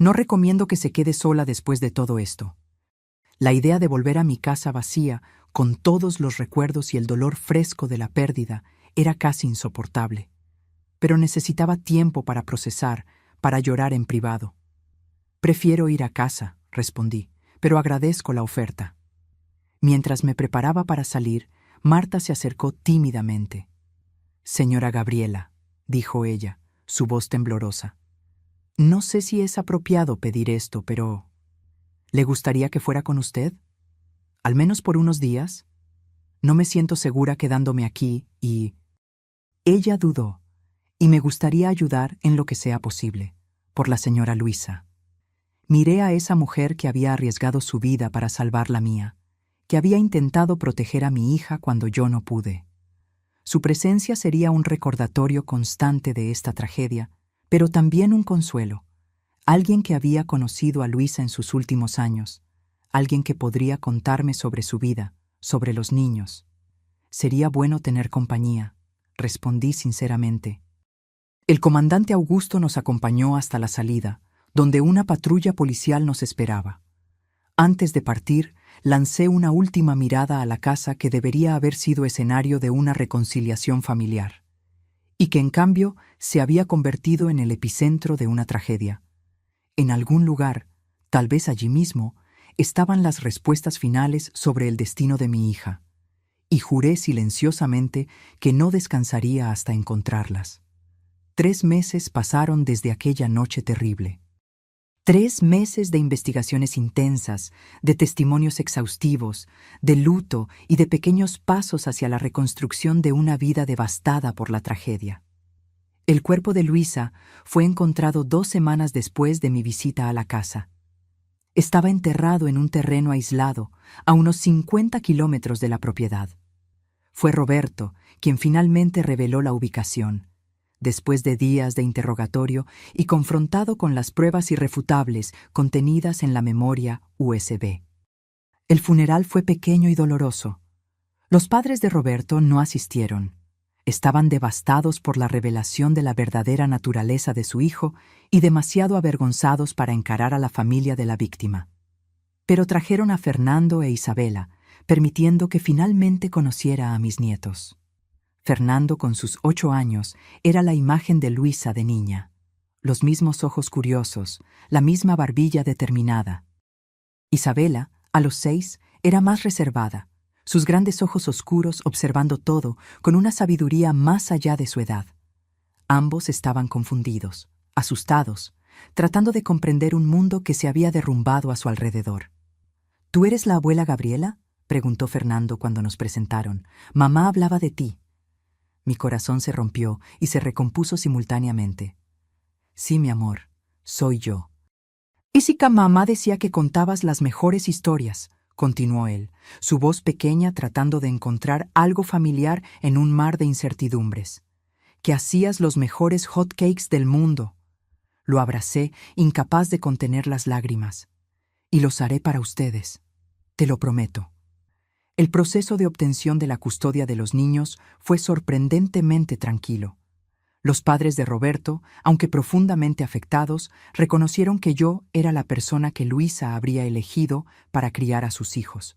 A: No recomiendo que se quede sola después de todo esto. La idea de volver a mi casa vacía, con todos los recuerdos y el dolor fresco de la pérdida, era casi insoportable. Pero necesitaba tiempo para procesar, para llorar en privado. Prefiero ir a casa, respondí, pero agradezco la oferta. Mientras me preparaba para salir, Marta se acercó tímidamente. «Señora Gabriela», dijo ella, su voz temblorosa. «No sé si es apropiado pedir esto, pero... ¿le gustaría que fuera con usted? ¿Al menos por unos días? No me siento segura quedándome aquí y...» Ella dudó, y me gustaría ayudar en lo que sea posible, por la señora Luisa. Miré a esa mujer que había arriesgado su vida para salvar la mía, que había intentado proteger a mi hija cuando yo no pude. Su presencia sería un recordatorio constante de esta tragedia, pero también un consuelo. Alguien que había conocido a Luisa en sus últimos años, alguien que podría contarme sobre su vida, sobre los niños. Sería bueno tener compañía, respondí sinceramente. El comandante Augusto nos acompañó hasta la salida, donde una patrulla policial nos esperaba. Antes de partir, lancé una última mirada a la casa que debería haber sido escenario de una reconciliación familiar, y que en cambio se había convertido en el epicentro de una tragedia. En algún lugar, tal vez allí mismo, estaban las respuestas finales sobre el destino de mi hija, y juré silenciosamente que no descansaría hasta encontrarlas. 3 meses pasaron desde aquella noche terrible. 3 meses de investigaciones intensas, de testimonios exhaustivos, de luto y de pequeños pasos hacia la reconstrucción de una vida devastada por la tragedia. El cuerpo de Luisa fue encontrado 2 semanas después de mi visita a la casa. Estaba enterrado en un terreno aislado, a unos 50 kilómetros de la propiedad. Fue Roberto quien finalmente reveló la ubicación, después de días de interrogatorio y confrontado con las pruebas irrefutables contenidas en la memoria USB. El funeral fue pequeño y doloroso. Los padres de Roberto no asistieron. Estaban devastados por la revelación de la verdadera naturaleza de su hijo y demasiado avergonzados para encarar a la familia de la víctima. Pero trajeron a Fernando e Isabela, permitiendo que finalmente conociera a mis nietos. Fernando, con sus 8 años, era la imagen de Luisa de niña. Los mismos ojos curiosos, la misma barbilla determinada. Isabela, a los 6, era más reservada, sus grandes ojos oscuros observando todo con una sabiduría más allá de su edad. Ambos estaban confundidos, asustados, tratando de comprender un mundo que se había derrumbado a su alrededor. ¿Tú eres la abuela Gabriela?, preguntó Fernando cuando nos presentaron. Mamá hablaba de ti. Mi corazón se rompió y se recompuso simultáneamente. Sí, mi amor, soy yo. Física, mamá decía que contabas las mejores historias, continuó él, su voz pequeña tratando de encontrar algo familiar en un mar de incertidumbres. Que hacías los mejores hot cakes del mundo. Lo abracé, incapaz de contener las lágrimas. Y los haré para ustedes. Te lo prometo. El proceso de obtención de la custodia de los niños fue sorprendentemente tranquilo. Los padres de Roberto, aunque profundamente afectados, reconocieron que yo era la persona que Luisa habría elegido para criar a sus hijos.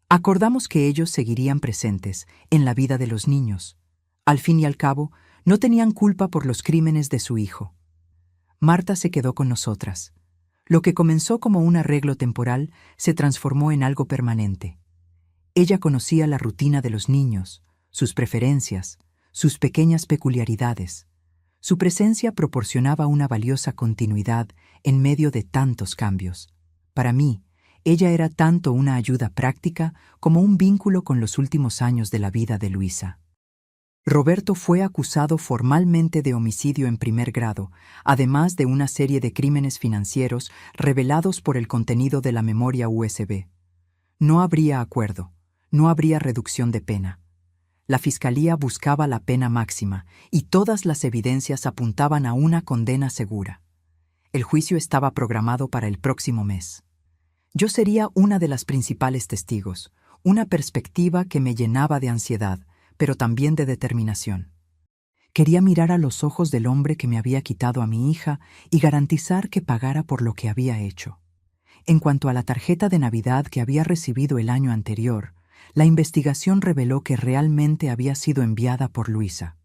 A: Acordamos que ellos seguirían presentes en la vida de los niños. Al fin y al cabo, no tenían culpa por los crímenes de su hijo. Marta se quedó con nosotras. Lo que comenzó como un arreglo temporal se transformó en algo permanente. Ella conocía la rutina de los niños, sus preferencias, sus pequeñas peculiaridades. Su presencia proporcionaba una valiosa continuidad en medio de tantos cambios. Para mí, ella era tanto una ayuda práctica como un vínculo con los últimos años de la vida de Luisa. Roberto fue acusado formalmente de homicidio en primer grado, además de una serie de crímenes financieros revelados por el contenido de la memoria USB. No habría acuerdo. No habría reducción de pena. La fiscalía buscaba la pena máxima y todas las evidencias apuntaban a una condena segura. El juicio estaba programado para el próximo mes. Yo sería una de las principales testigos, una perspectiva que me llenaba de ansiedad, pero también de determinación. Quería mirar a los ojos del hombre que me había quitado a mi hija y garantizar que pagara por lo que había hecho. En cuanto a la tarjeta de Navidad que había recibido el año anterior, la investigación reveló que realmente había sido enviada por Luisa.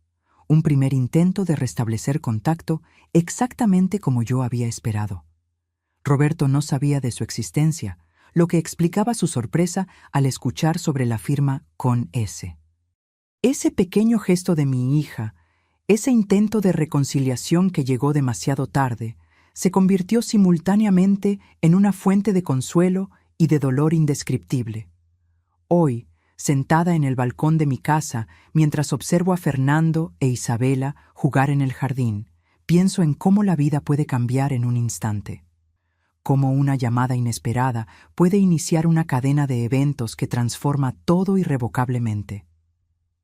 A: Un primer intento de restablecer contacto exactamente como yo había esperado. Roberto no sabía de su existencia, lo que explicaba su sorpresa al escuchar sobre la firma con S. Ese pequeño gesto de mi hija, ese intento de reconciliación que llegó demasiado tarde, se convirtió simultáneamente en una fuente de consuelo y de dolor indescriptible. Hoy, sentada en el balcón de mi casa, mientras observo a Fernando e Isabela jugar en el jardín, pienso en cómo la vida puede cambiar en un instante. Cómo una llamada inesperada puede iniciar una cadena de eventos que transforma todo irrevocablemente.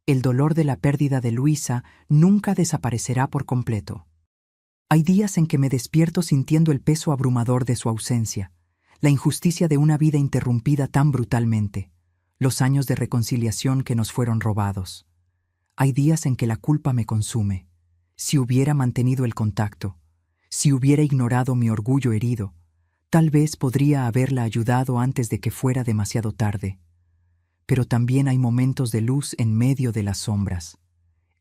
A: El dolor de la pérdida de Luisa nunca desaparecerá por completo. Hay días en que me despierto sintiendo el peso abrumador de su ausencia, la injusticia de una vida interrumpida tan brutalmente, los años de reconciliación que nos fueron robados. Hay días en que la culpa me consume. Si hubiera mantenido el contacto, si hubiera ignorado mi orgullo herido, tal vez podría haberla ayudado antes de que fuera demasiado tarde. Pero también hay momentos de luz en medio de las sombras.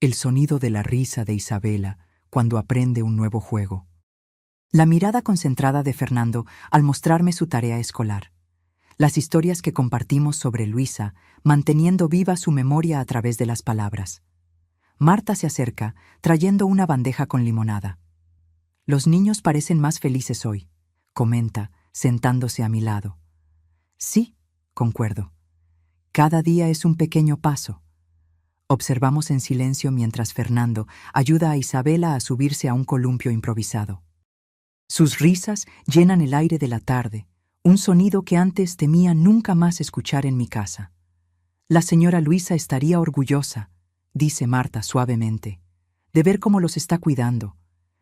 A: El sonido de la risa de Isabela cuando aprende un nuevo juego. La mirada concentrada de Fernando al mostrarme su tarea escolar. Las historias que compartimos sobre Luisa, manteniendo viva su memoria a través de las palabras. Marta se acerca, trayendo una bandeja con limonada. Los niños parecen más felices hoy, comenta, sentándose a mi lado. Sí, concuerdo. Cada día es un pequeño paso. Observamos en silencio mientras Fernando ayuda a Isabela a subirse a un columpio improvisado. Sus risas llenan el aire de la tarde, un sonido que antes temía nunca más escuchar en mi casa. La señora Luisa estaría orgullosa, dice Marta suavemente, de ver cómo los está cuidando,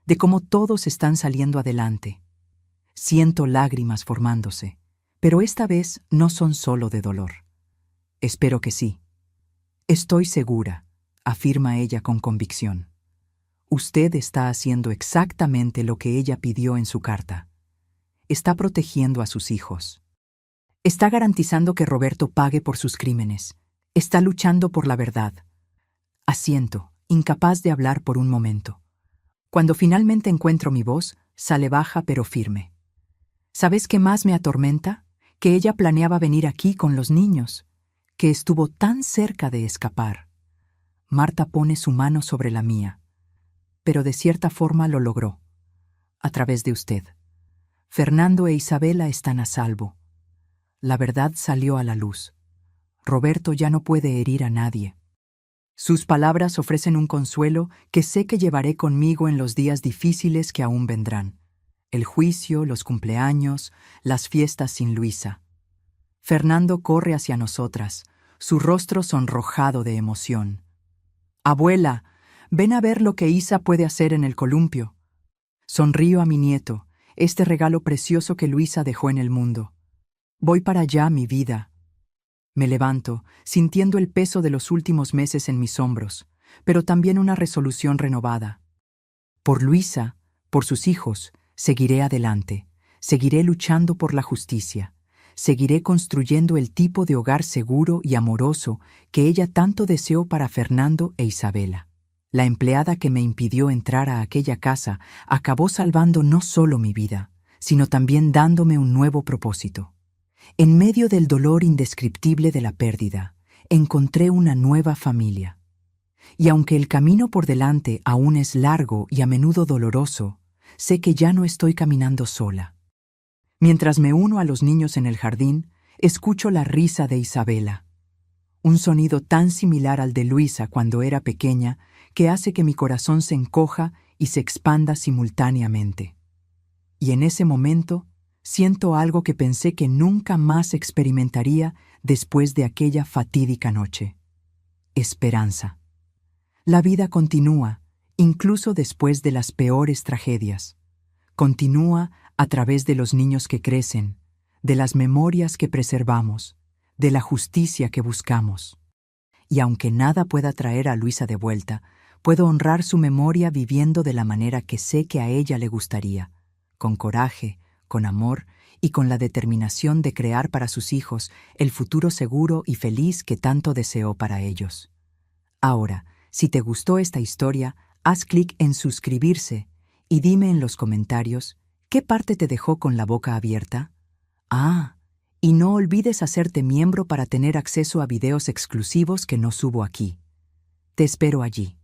A: de cómo todos están saliendo adelante. Siento lágrimas formándose, pero esta vez no son solo de dolor. Espero que sí. Estoy segura, afirma ella con convicción. Usted está haciendo exactamente lo que ella pidió en su carta. Está protegiendo a sus hijos. Está garantizando que Roberto pague por sus crímenes. Está luchando por la verdad. Asiento, incapaz de hablar por un momento. Cuando finalmente encuentro mi voz, sale baja pero firme. ¿Sabes qué más me atormenta? Que ella planeaba venir aquí con los niños, que estuvo tan cerca de escapar. Marta pone su mano sobre la mía, pero de cierta forma lo logró, a través de usted. Fernando e Isabela están a salvo. La verdad salió a la luz. Roberto ya no puede herir a nadie. Sus palabras ofrecen un consuelo que sé que llevaré conmigo en los días difíciles que aún vendrán. El juicio, los cumpleaños, las fiestas sin Luisa. Fernando corre hacia nosotras, su rostro sonrojado de emoción. «Abuela, ven a ver lo que Isa puede hacer en el columpio». Sonrío a mi nieto, este regalo precioso que Luisa dejó en el mundo. «Voy para allá, mi vida». Me levanto, sintiendo el peso de los últimos meses en mis hombros, pero también una resolución renovada. Por Luisa, por sus hijos, seguiré adelante, seguiré luchando por la justicia, seguiré construyendo el tipo de hogar seguro y amoroso que ella tanto deseó para Fernando e Isabela. La empleada que me impidió entrar a aquella casa acabó salvando no solo mi vida, sino también dándome un nuevo propósito. En medio del dolor indescriptible de la pérdida, encontré una nueva familia. Y aunque el camino por delante aún es largo y a menudo doloroso, sé que ya no estoy caminando sola. Mientras me uno a los niños en el jardín, escucho la risa de Isabela. Un sonido tan similar al de Luisa cuando era pequeña que hace que mi corazón se encoja y se expanda simultáneamente. Y en ese momento, siento algo que pensé que nunca más experimentaría después de aquella fatídica noche. Esperanza. La vida continúa, incluso después de las peores tragedias. Continúa a través de los niños que crecen, de las memorias que preservamos, de la justicia que buscamos. Y aunque nada pueda traer a Luisa de vuelta, puedo honrar su memoria viviendo de la manera que sé que a ella le gustaría, con coraje, con amor y con la determinación de crear para sus hijos el futuro seguro y feliz que tanto deseó para ellos. Ahora, si te gustó esta historia, haz clic en suscribirse y dime en los comentarios ¿qué parte te dejó con la boca abierta? Y no olvides hacerte miembro para tener acceso a videos exclusivos que no subo aquí. Te espero allí.